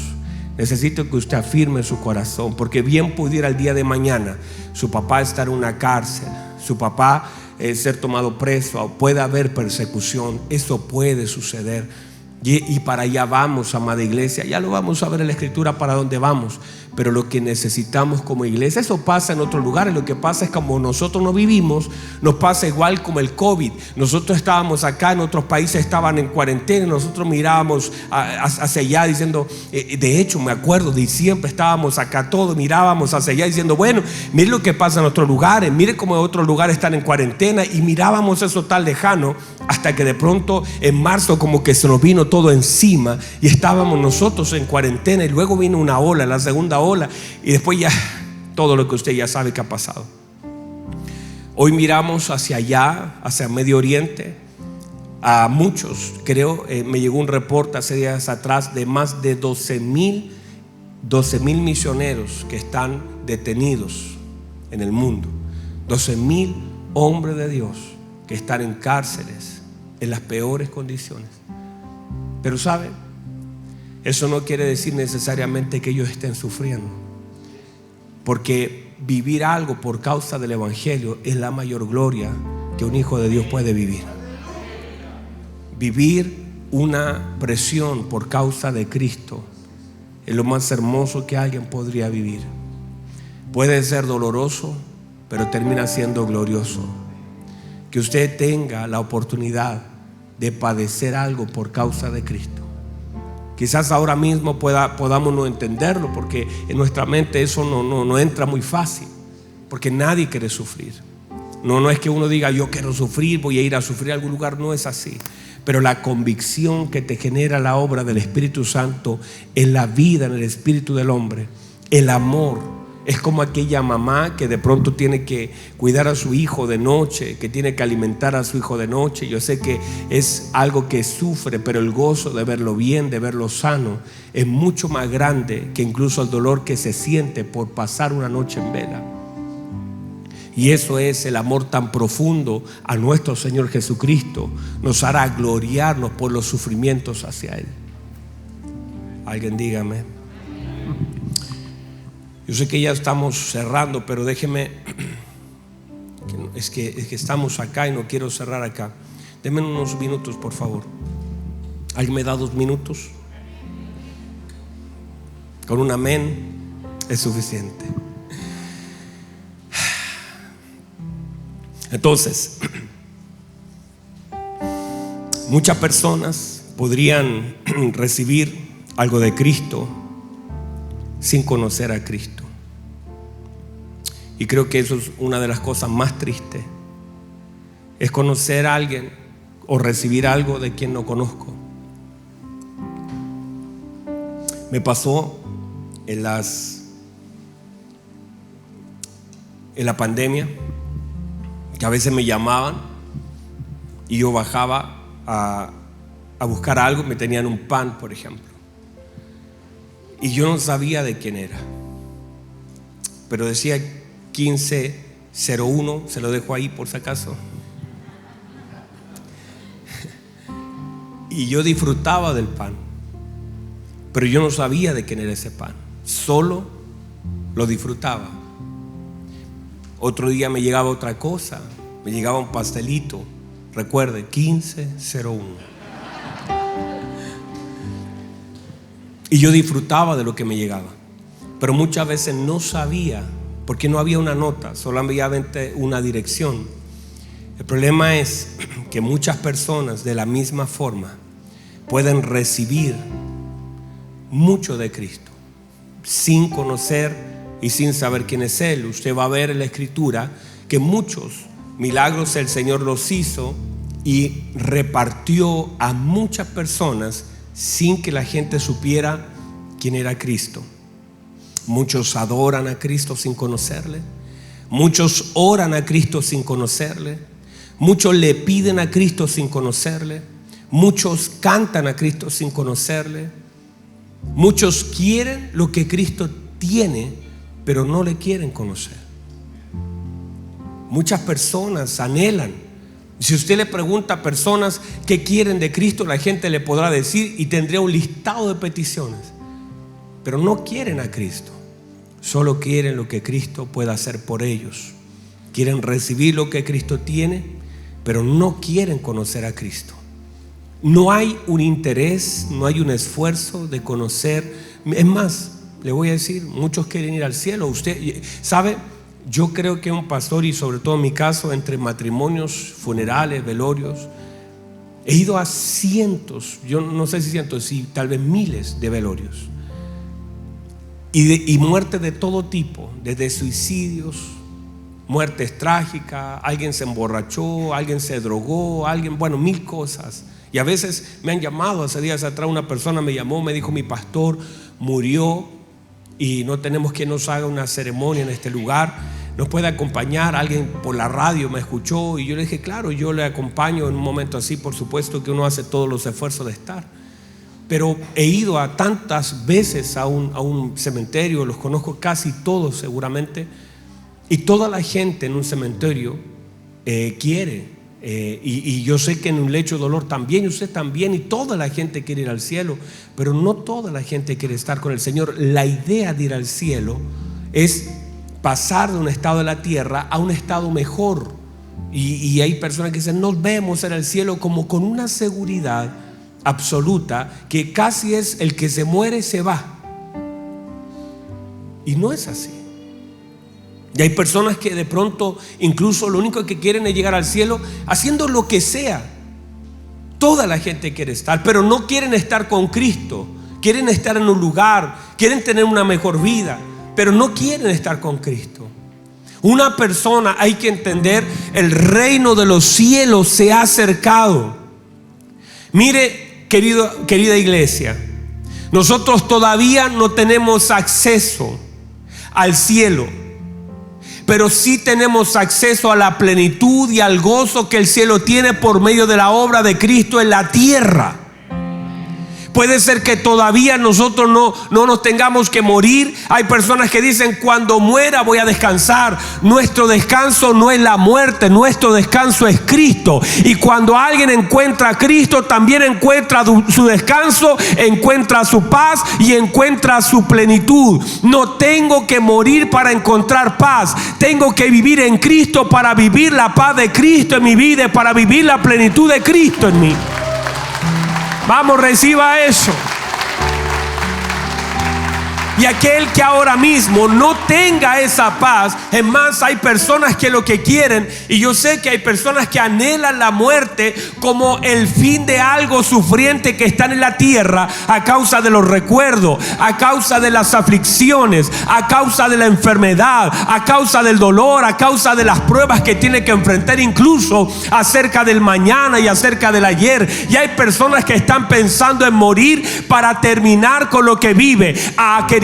Necesito que usted afirme su corazón, porque bien pudiera el día de mañana su papá estar en una cárcel, su papá ser tomado preso, puede haber persecución, eso puede suceder. Y para allá vamos, amada iglesia. Ya lo vamos a ver en la escritura para dónde vamos. Pero lo que necesitamos como iglesia, eso pasa en otros lugares. Lo que pasa es como nosotros no vivimos, nos pasa igual como el COVID. Nosotros estábamos acá, en otros países estaban en cuarentena, nosotros mirábamos hacia allá diciendo, de hecho me acuerdo, diciembre estábamos acá todos, mirábamos hacia allá diciendo, bueno, mire lo que pasa en otros lugares, mire cómo otros lugares están en cuarentena, y mirábamos eso tan lejano, hasta que de pronto en marzo como que se nos vino todo encima y estábamos nosotros en cuarentena, y luego vino una ola, la segunda ola, y después ya todo lo que usted ya sabe que ha pasado. Hoy miramos hacia allá, hacia Medio Oriente, a muchos, creo, me llegó un reporte hace días atrás de más de 12,000 misioneros que están detenidos en el mundo. 12,000 hombres de Dios que están en cárceles en las peores condiciones. Pero ¿sabe? Eso no quiere decir necesariamente que ellos estén sufriendo, porque vivir algo por causa del evangelio es la mayor gloria que un hijo de Dios puede vivir. Vivir una presión por causa de Cristo es lo más hermoso que alguien podría vivir. Puede ser doloroso, pero termina siendo glorioso. Que usted tenga la oportunidad de padecer algo por causa de Cristo. Quizás ahora mismo podamos no entenderlo, porque en nuestra mente eso no entra muy fácil, porque nadie quiere sufrir. No es que uno diga yo quiero sufrir, voy a ir a sufrir a algún lugar, no es así. Pero la convicción que te genera la obra del Espíritu Santo en la vida, en el espíritu del hombre, el amor. Es como aquella mamá que de pronto tiene que cuidar a su hijo de noche, que tiene que alimentar a su hijo de noche. Yo sé que es algo que sufre, pero el gozo de verlo bien, de verlo sano, es mucho más grande que incluso el dolor que se siente por pasar una noche en vela. Y eso es el amor tan profundo a nuestro Señor Jesucristo. Nos hará gloriarnos por los sufrimientos hacia Él. Alguien dígame. Yo sé que ya estamos cerrando, pero déjeme, es que estamos acá y no quiero cerrar acá. Denme unos minutos, por favor. ¿Alguien me da 2 minutos? Con un amén es suficiente. Entonces, muchas personas podrían recibir algo de Cristo sin conocer a Cristo. Y creo que eso es una de las cosas más tristes, es conocer a alguien o recibir algo de quien no conozco. Me pasó en la pandemia, que a veces me llamaban y yo bajaba a buscar algo, me tenían un pan, por ejemplo, y yo no sabía de quién era, pero decía 1501, se lo dejo ahí por si acaso. Y yo disfrutaba del pan, pero yo no sabía de quién era ese pan, solo lo disfrutaba. Otro día me llegaba otra cosa, me llegaba un pastelito, recuerde, 1501. Y yo disfrutaba de lo que me llegaba, pero muchas veces no sabía, porque no había una nota, solamente una dirección. El problema es que muchas personas de la misma forma pueden recibir mucho de Cristo sin conocer y sin saber quién es Él. Usted va a ver en la Escritura que muchos milagros el Señor los hizo y repartió a muchas personas sin que la gente supiera quién era Cristo. Muchos adoran a Cristo sin conocerle. Muchos oran a Cristo sin conocerle. Muchos le piden a Cristo sin conocerle. Muchos cantan a Cristo sin conocerle. Muchos quieren lo que Cristo tiene, pero no le quieren conocer. Muchas personas anhelan. Si usted le pregunta a personas qué quieren de Cristo, la gente le podrá decir y tendría un listado de peticiones, pero no quieren a Cristo, solo quieren lo que Cristo pueda hacer por ellos. quieren recibir lo que Cristo tiene, pero no quieren conocer a Cristo. No hay un interés, no hay un esfuerzo de conocer. Es más, le voy a decir, muchos quieren ir al cielo. Usted sabe, yo creo que un pastor, y sobre todo en mi caso, entre matrimonios, funerales, velorios, he ido a cientos, yo no sé si cientos, sí, tal vez miles de velorios y muertes de todo tipo, desde suicidios, muertes trágicas, alguien se emborrachó, alguien se drogó, bueno, mil cosas. Y a veces me han llamado, hace días atrás una persona me llamó, me dijo: mi pastor murió y no tenemos quien nos haga una ceremonia en este lugar, ¿nos puede acompañar? Alguien por la radio me escuchó y yo le dije: claro, yo le acompaño en un momento así. Por supuesto que uno hace todos los esfuerzos de estar, pero he ido a tantas veces a un cementerio, los conozco casi todos seguramente, y toda la gente en un cementerio quiere, y yo sé que en un lecho de dolor también, y usted también, y toda la gente quiere ir al cielo, pero no toda la gente quiere estar con el Señor. La idea de ir al cielo es pasar de un estado de la tierra a un estado mejor, y hay personas que dicen: nos vemos en el cielo, como con una seguridad absoluta que casi es el que se muere se va, y no es así. Y hay personas que de pronto incluso lo único que quieren es llegar al cielo haciendo lo que sea. Toda la gente quiere estar, pero no quieren estar con Cristo. Quieren estar en un lugar, quieren tener una mejor vida, pero no quieren estar con Cristo. Una persona, hay que entender, el reino de los cielos se ha acercado. Mire, querida iglesia, nosotros todavía no tenemos acceso al cielo, pero sí tenemos acceso a la plenitud y al gozo que el cielo tiene por medio de la obra de Cristo en la tierra. Puede ser que todavía nosotros no nos tengamos que morir. Hay personas que dicen: cuando muera voy a descansar. Nuestro descanso no es la muerte, nuestro descanso es Cristo. Y cuando alguien encuentra a Cristo, también encuentra su descanso, encuentra su paz y encuentra su plenitud. No tengo que morir para encontrar paz. Tengo que vivir en Cristo para vivir la paz de Cristo en mi vida, para vivir la plenitud de Cristo en mí. Vamos, reciba eso. Y aquel que ahora mismo no tenga esa paz, es más, hay personas que lo que quieren, y yo sé que hay personas que anhelan la muerte como el fin de algo sufriente que están en la tierra, a causa de los recuerdos, a causa de las aflicciones, a causa de la enfermedad, a causa del dolor, a causa de las pruebas que tiene que enfrentar, incluso acerca del mañana y acerca del ayer. Y hay personas que están pensando en morir para terminar con lo que vive.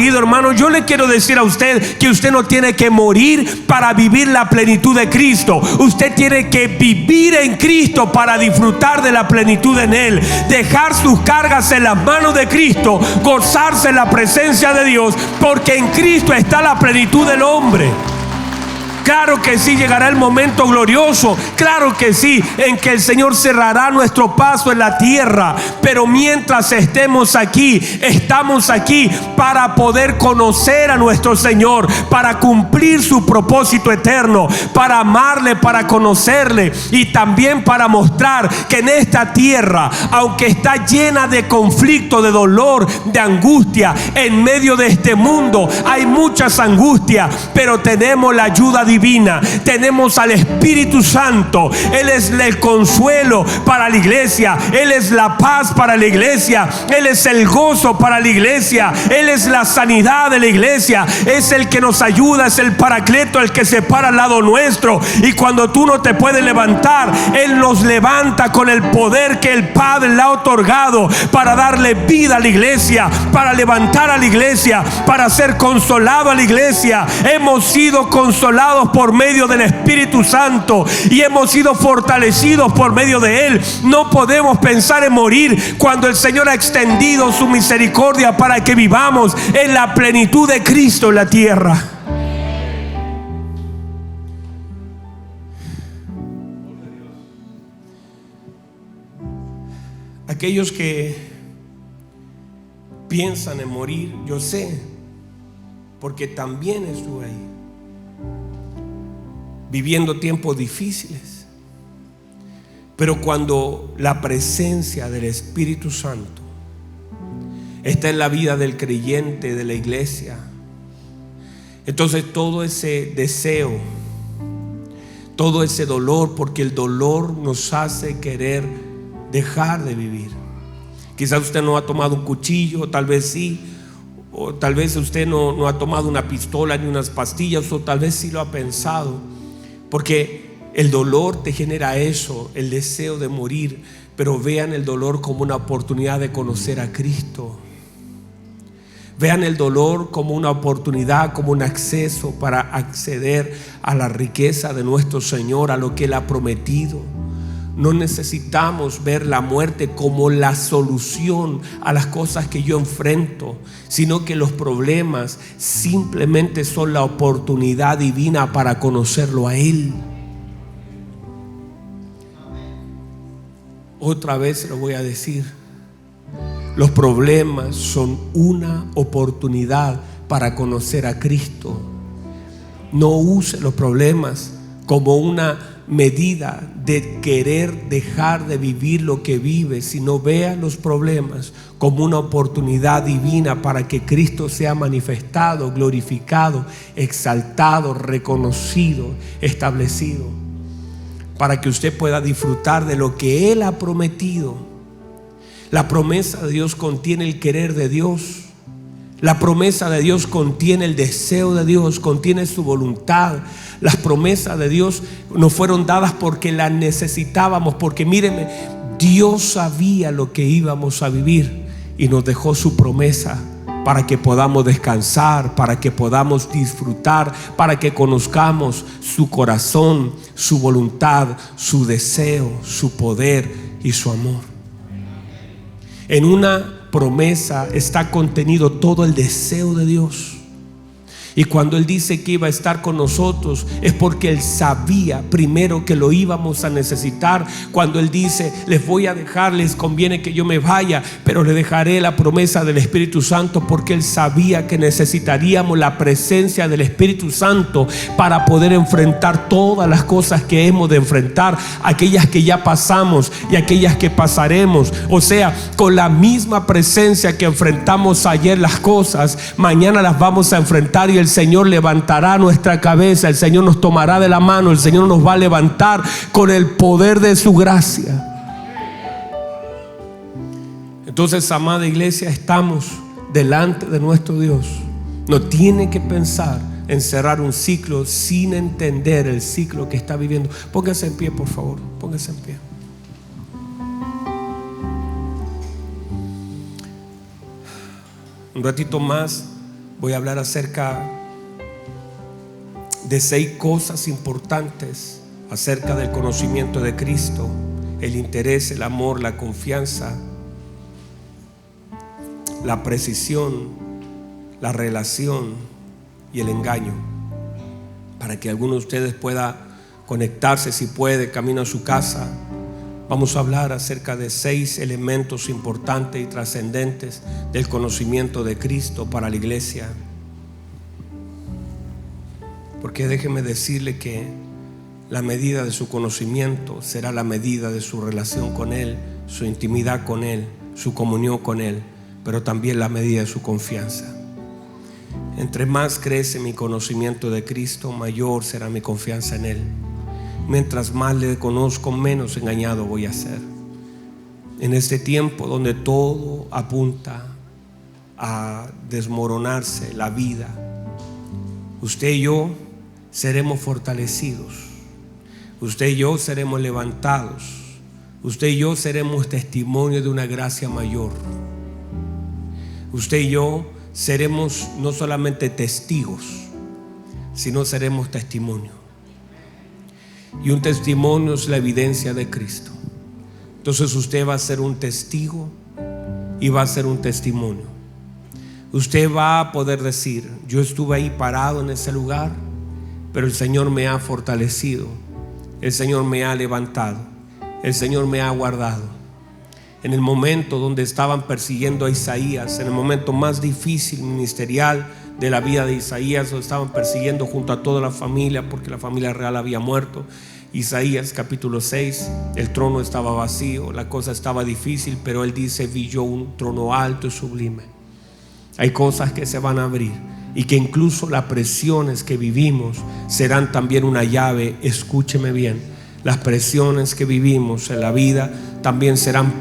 Querido hermano, yo le quiero decir a usted que usted no tiene que morir para vivir la plenitud de Cristo. Usted tiene que vivir en Cristo para disfrutar de la plenitud en Él. Dejar sus cargas en las manos de Cristo, gozarse en la presencia de Dios, porque en Cristo está la plenitud del hombre. Claro que sí, llegará el momento glorioso, claro que sí, en que el Señor cerrará nuestro paso en la tierra. Pero mientras estamos aquí para poder conocer a nuestro Señor, para cumplir su propósito eterno, para amarle, para conocerle, y también para mostrar que en esta tierra, aunque está llena de conflicto, de dolor, de angustia, en medio de este mundo hay muchas angustias, pero tenemos la ayuda divina, tenemos al Espíritu Santo. Él es el consuelo para la iglesia, Él es la paz para la iglesia, Él es el gozo para la iglesia, Él es la sanidad de la iglesia, es el que nos ayuda, es el paracleto, el que se para al lado nuestro. Y cuando tú no te puedes levantar, Él nos levanta con el poder que el Padre le ha otorgado para darle vida a la iglesia, para levantar a la iglesia, para ser consolado a la iglesia. Hemos sido consolados por medio del Espíritu Santo y hemos sido fortalecidos por medio de Él. No podemos pensar en morir cuando el Señor ha extendido su misericordia para que vivamos en la plenitud de Cristo en la tierra. Aquellos que piensan en morir, yo sé, porque también estuve ahí. viviendo tiempos difíciles. Pero cuando la presencia del Espíritu Santo está en la vida del creyente, de la iglesia, entonces todo ese deseo, todo ese dolor, porque el dolor nos hace querer dejar de vivir. Quizás usted no ha tomado un cuchillo, tal vez sí, o tal vez usted no ha tomado una pistola ni unas pastillas, o tal vez sí lo ha pensado, porque el dolor te genera eso, el deseo de morir. Pero vean el dolor como una oportunidad de conocer a Cristo. Vean el dolor como una oportunidad, como un acceso para acceder a la riqueza de nuestro Señor, a lo que Él ha prometido. No necesitamos ver la muerte como la solución a las cosas que yo enfrento, sino que los problemas simplemente son la oportunidad divina para conocerlo a Él. Otra vez lo voy a decir. Los problemas son una oportunidad para conocer a Cristo. No use los problemas como una medida de querer dejar de vivir lo que vive, sino vea los problemas como una oportunidad divina para que Cristo sea manifestado, glorificado, exaltado, reconocido, establecido, para que usted pueda disfrutar de lo que Él ha prometido. La promesa de Dios contiene el querer de Dios. La promesa de Dios contiene el deseo de Dios, contiene su voluntad. Las promesas de Dios nos fueron dadas porque las necesitábamos, porque mírenme, Dios sabía lo que íbamos a vivir y nos dejó su promesa para que podamos descansar, para que podamos disfrutar, para que conozcamos su corazón, su voluntad, su deseo, su poder y su amor. En una promesa está contenido todo el deseo de Dios. Y cuando Él dice que iba a estar con nosotros, es porque Él sabía primero que lo íbamos a necesitar. Cuando Él dice: les voy a dejar, les conviene que yo me vaya, pero le dejaré la promesa del Espíritu Santo, porque Él sabía que necesitaríamos la presencia del Espíritu Santo para poder enfrentar todas las cosas que hemos de enfrentar, aquellas que ya pasamos y aquellas que pasaremos. O sea, con la misma presencia que enfrentamos ayer las cosas, mañana las vamos a enfrentar, y el Señor levantará nuestra cabeza, el Señor nos tomará de la mano, el Señor nos va a levantar con el poder de su gracia. Entonces, amada iglesia, estamos delante de nuestro Dios. No tiene que pensar en cerrar un ciclo sin entender el ciclo que está viviendo. Póngase en pie, por favor, póngase en pie. Un ratito más voy a hablar acerca de 6 cosas importantes acerca del conocimiento de Cristo: el interés, el amor, la confianza, la precisión, la relación y el engaño, para que alguno de ustedes pueda conectarse, si puede, camino a su casa. Vamos a hablar acerca de 6 elementos importantes y trascendentes del conocimiento de Cristo para la iglesia. Porque déjeme decirle que la medida de su conocimiento será la medida de su relación con Él, su intimidad con Él, su comunión con Él, pero también la medida de su confianza. Entre más crece mi conocimiento de Cristo, mayor será mi confianza en Él. Mientras más le conozco, menos engañado voy a ser. En este tiempo donde todo apunta a desmoronarse la vida, usted y yo seremos fortalecidos. Usted y yo seremos levantados. Usted y yo seremos testimonio de una gracia mayor. Usted y yo seremos no solamente testigos, sino seremos testimonio. Y un testimonio es la evidencia de Cristo. Entonces usted va a ser un testigo y va a ser un testimonio. Usted va a poder decir: yo estuve ahí parado en ese lugar, pero el Señor me ha fortalecido, el Señor me ha levantado, el Señor me ha guardado. En el momento donde estaban persiguiendo a Isaías, en el momento más difícil ministerial de la vida de Isaías. Lo estaban persiguiendo junto a toda la familia porque la familia real había muerto. Isaías capítulo 6, el trono estaba vacío, la cosa estaba difícil, pero él dice: vi yo un trono alto y sublime. Hay cosas que se van a abrir y que incluso las presiones que vivimos serán también una llave. Escúcheme bien, las presiones que vivimos en la vida también serán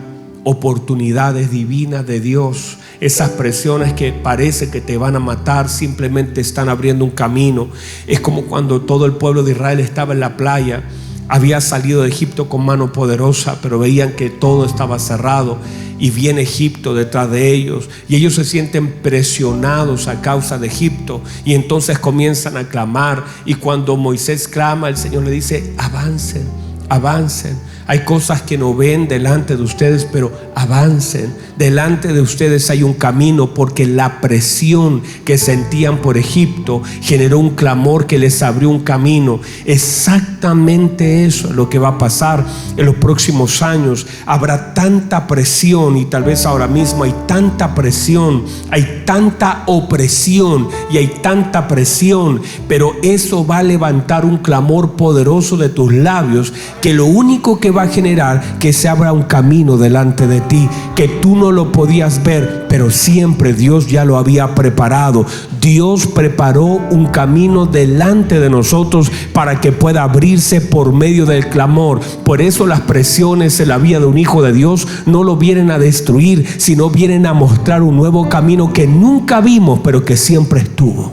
oportunidades divinas de Dios. Esas presiones que parece que te van a matar simplemente están abriendo un camino. Es como cuando todo el pueblo de Israel estaba en la playa, había salido de Egipto con mano poderosa, pero veían que todo estaba cerrado, y viene Egipto detrás de ellos, y ellos se sienten presionados a causa de Egipto, y entonces comienzan a clamar. Y cuando Moisés clama, el Señor le dice: avancen, avancen. Hay cosas que no ven delante de ustedes, pero avancen. Delante de ustedes hay un camino, porque la presión que sentían por Egipto generó un clamor que les abrió un camino. Exactamente eso es lo que va a pasar en los próximos años. Habrá tanta presión, y tal vez ahora mismo hay tanta presión, hay tanta opresión y hay tanta presión, pero eso va a levantar un clamor poderoso de tus labios, que lo único que va a generar que se abra un camino delante de ti, que tú no lo podías ver, pero siempre Dios ya lo había preparado. Dios preparó un camino delante de nosotros para que pueda abrirse por medio del clamor. Por eso las presiones en la vida de un hijo de Dios no lo vienen a destruir, sino vienen a mostrar un nuevo camino que nunca vimos, pero que siempre estuvo.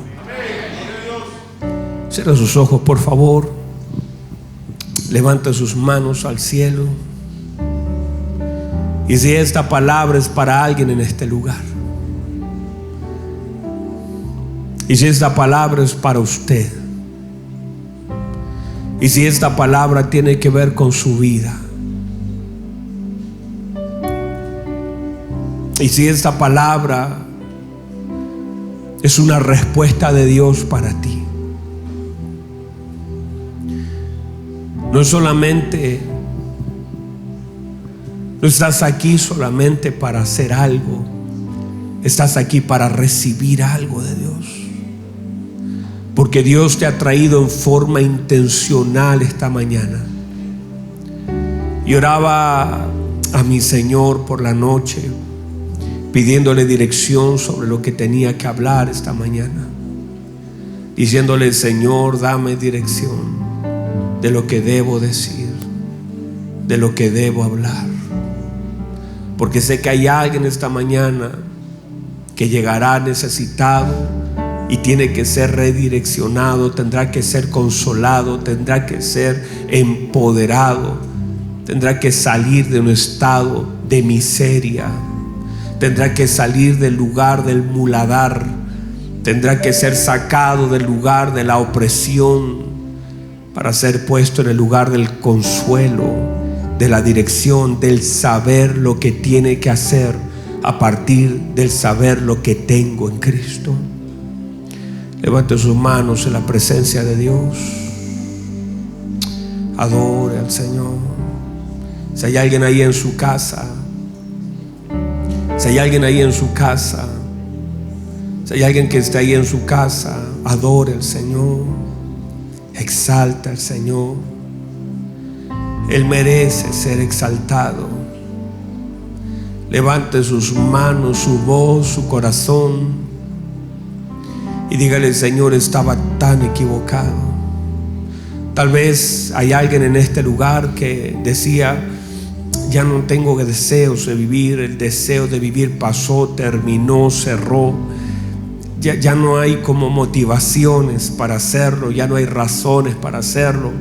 Cierra sus ojos, por favor. Levanta sus manos al cielo. Y si esta palabra es para alguien en este lugar, y si esta palabra es para usted, y si esta palabra tiene que ver con su vida, y si esta palabra es una respuesta de Dios para ti, no estás aquí solamente para hacer algo, estás aquí para recibir algo de Dios, porque Dios te ha traído en forma intencional esta mañana. Y oraba a mi Señor por la noche, pidiéndole dirección sobre lo que tenía que hablar esta mañana, diciéndole: Señor, dame dirección de lo que debo decir, de lo que debo hablar, porque sé que hay alguien esta mañana que llegará necesitado y tiene que ser redireccionado, tendrá que ser consolado, tendrá que ser empoderado, tendrá que salir de un estado de miseria, tendrá que salir del lugar del muladar, tendrá que ser sacado del lugar de la opresión para ser puesto en el lugar del consuelo, de la dirección, del saber lo que tiene que hacer a partir del saber lo que tengo en Cristo. Levante sus manos en la presencia de Dios. Adore al Señor. Si hay alguien ahí en su casa, si hay alguien ahí en su casa, si hay alguien que está ahí en su casa, adore al Señor, exalta al Señor. Él merece ser exaltado. Levante sus manos, su voz, su corazón, y dígale: Señor, estaba tan equivocado. Tal vez hay alguien en este lugar que decía: ya no tengo deseos de vivir, el deseo de vivir pasó, terminó, cerró. Ya no hay como motivaciones para hacerlo, ya no hay razones para hacerlo.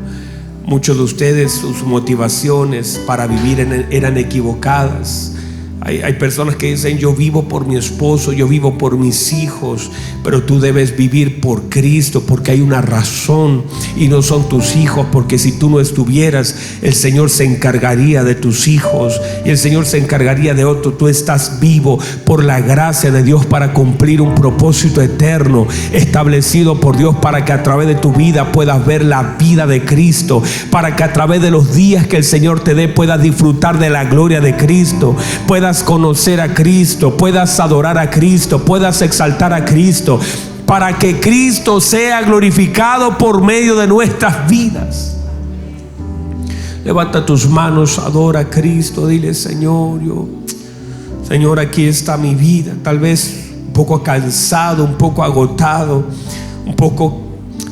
Muchos de ustedes, sus motivaciones para vivir eran equivocadas. Hay personas que dicen: yo vivo por mi esposo, yo vivo por mis hijos, pero tú debes vivir por Cristo, porque hay una razón y no son tus hijos, porque si tú no estuvieras, el Señor se encargaría de tus hijos y el Señor se encargaría de otro. Tú estás vivo por la gracia de Dios para cumplir un propósito eterno establecido por Dios, para que a través de tu vida puedas ver la vida de Cristo, para que a través de los días que el Señor te dé puedas disfrutar de la gloria de Cristo, puedas conocer a Cristo, puedas adorar a Cristo, puedas exaltar a Cristo, para que Cristo sea glorificado por medio de nuestras vidas. Levanta tus manos, adora a Cristo, dile: Señor, Señor, aquí está mi vida. Tal vez un poco cansado, un poco agotado, un poco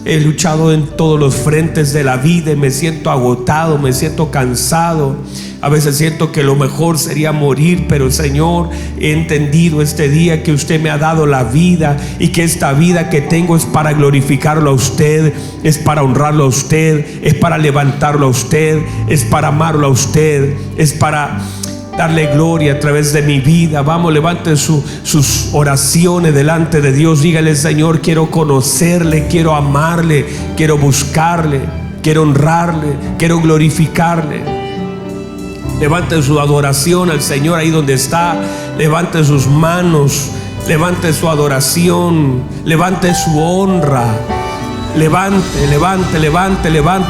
he luchado en todos los frentes de la vida y me siento agotado, me siento cansado. A veces siento que lo mejor sería morir, pero Señor, he entendido este día que usted me ha dado la vida y que esta vida que tengo es para glorificarlo a usted, es para honrarlo a usted, es para levantarlo a usted, es para amarlo a usted, es para darle gloria a través de mi vida. Vamos, levante sus oraciones delante de Dios. Dígale: Señor, quiero conocerle, quiero amarle, quiero buscarle, quiero honrarle, quiero glorificarle. Levante su adoración al Señor ahí donde está. Levante sus manos, levante su adoración, levante su honra. Levante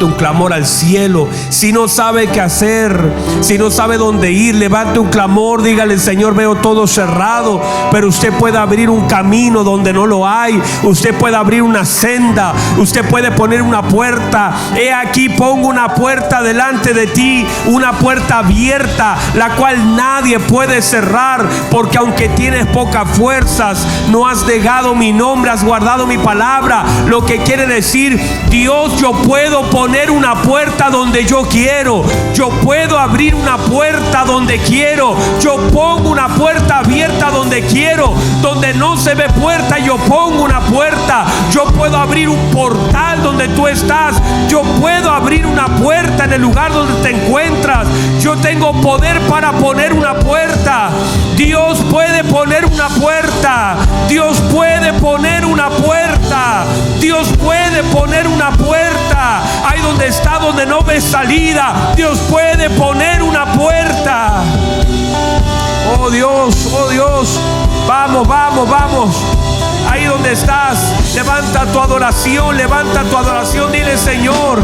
un clamor al cielo. Si no sabe qué hacer, si no sabe dónde ir, levante un clamor. Dígale: Señor, veo todo cerrado, pero usted puede abrir un camino donde no lo hay. Usted puede abrir una senda, usted puede poner una puerta. He aquí, pongo una puerta delante de ti, una puerta abierta, la cual nadie puede cerrar, porque aunque tienes pocas fuerzas, no has negado mi nombre, has guardado mi palabra. Lo que quiere decir: Dios, yo puedo poner una puerta donde yo quiero, yo puedo abrir una puerta donde quiero, yo pongo una puerta abierta donde quiero. Donde no se ve puerta, yo pongo una puerta. Yo puedo abrir un portal donde tú estás, yo puedo abrir una puerta en el lugar donde te encuentras. Yo tengo poder para poner una puerta. Dios puede poner una puerta. Dios puede poner una puerta. Dios puede poner una puerta. Ahí donde está, donde no ves salida, Dios puede poner una puerta. Oh Dios, oh Dios. Vamos. Ahí donde estás, levanta tu adoración, dile: Señor,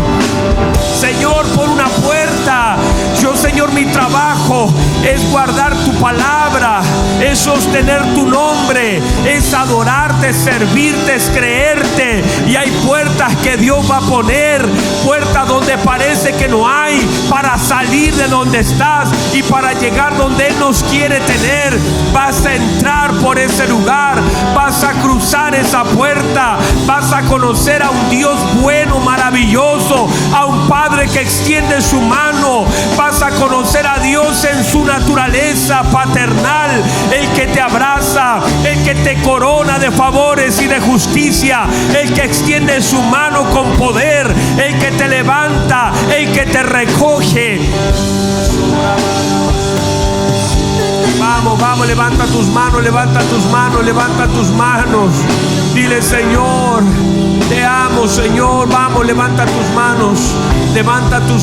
pon una puerta. Yo, Señor, mi trabajo es guardar tu palabra, es sostener tu nombre, es adorarte, servirte, es creerte. Y hay puertas que Dios va a poner, puertas donde parece que no hay, para salir de donde estás y para llegar donde Él nos quiere tener. Vas a entrar por ese lugar, vas a cruzar esa puerta, vas a conocer a un Dios bueno, maravilloso, a un Padre que extiende su mano. Vas a conocer a Dios en su naturaleza paternal, el que te abraza, el que te corona de favores y de justicia, el que extiende su mano con poder, el que te levanta, el que te recoge. Vamos, levanta tus manos. Dile: Señor, te amo, Señor. Vamos, levanta tus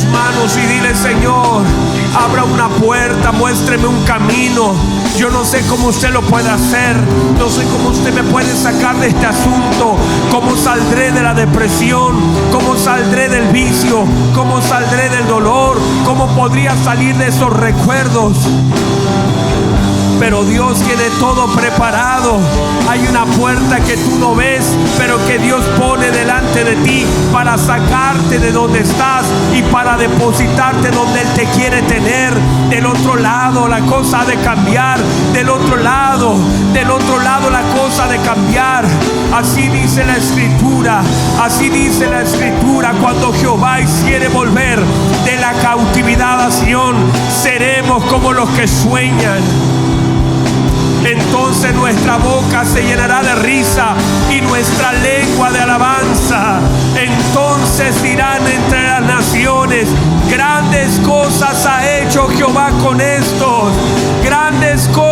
manos y dile: Señor, abra una puerta, muéstreme un camino. Yo no sé cómo usted lo puede hacer, no sé cómo usted me puede sacar de este asunto, cómo saldré de la depresión, cómo saldré del vicio, cómo saldré del dolor, cómo podría salir de esos recuerdos. Pero Dios tiene todo preparado. Hay una puerta que tú no ves, pero que Dios pone delante de ti para sacarte de donde estás y para depositarte donde Él te quiere tener. Del otro lado la cosa ha de cambiar. Del otro lado la cosa ha de cambiar. Así dice la Escritura. Cuando Jehová hiciere volver de la cautividad a Sión, seremos como los que sueñan. Entonces nuestra boca se llenará de risa y nuestra lengua de alabanza. Entonces dirán entre las naciones: grandes cosas ha hecho Jehová con estos. Grandes cosas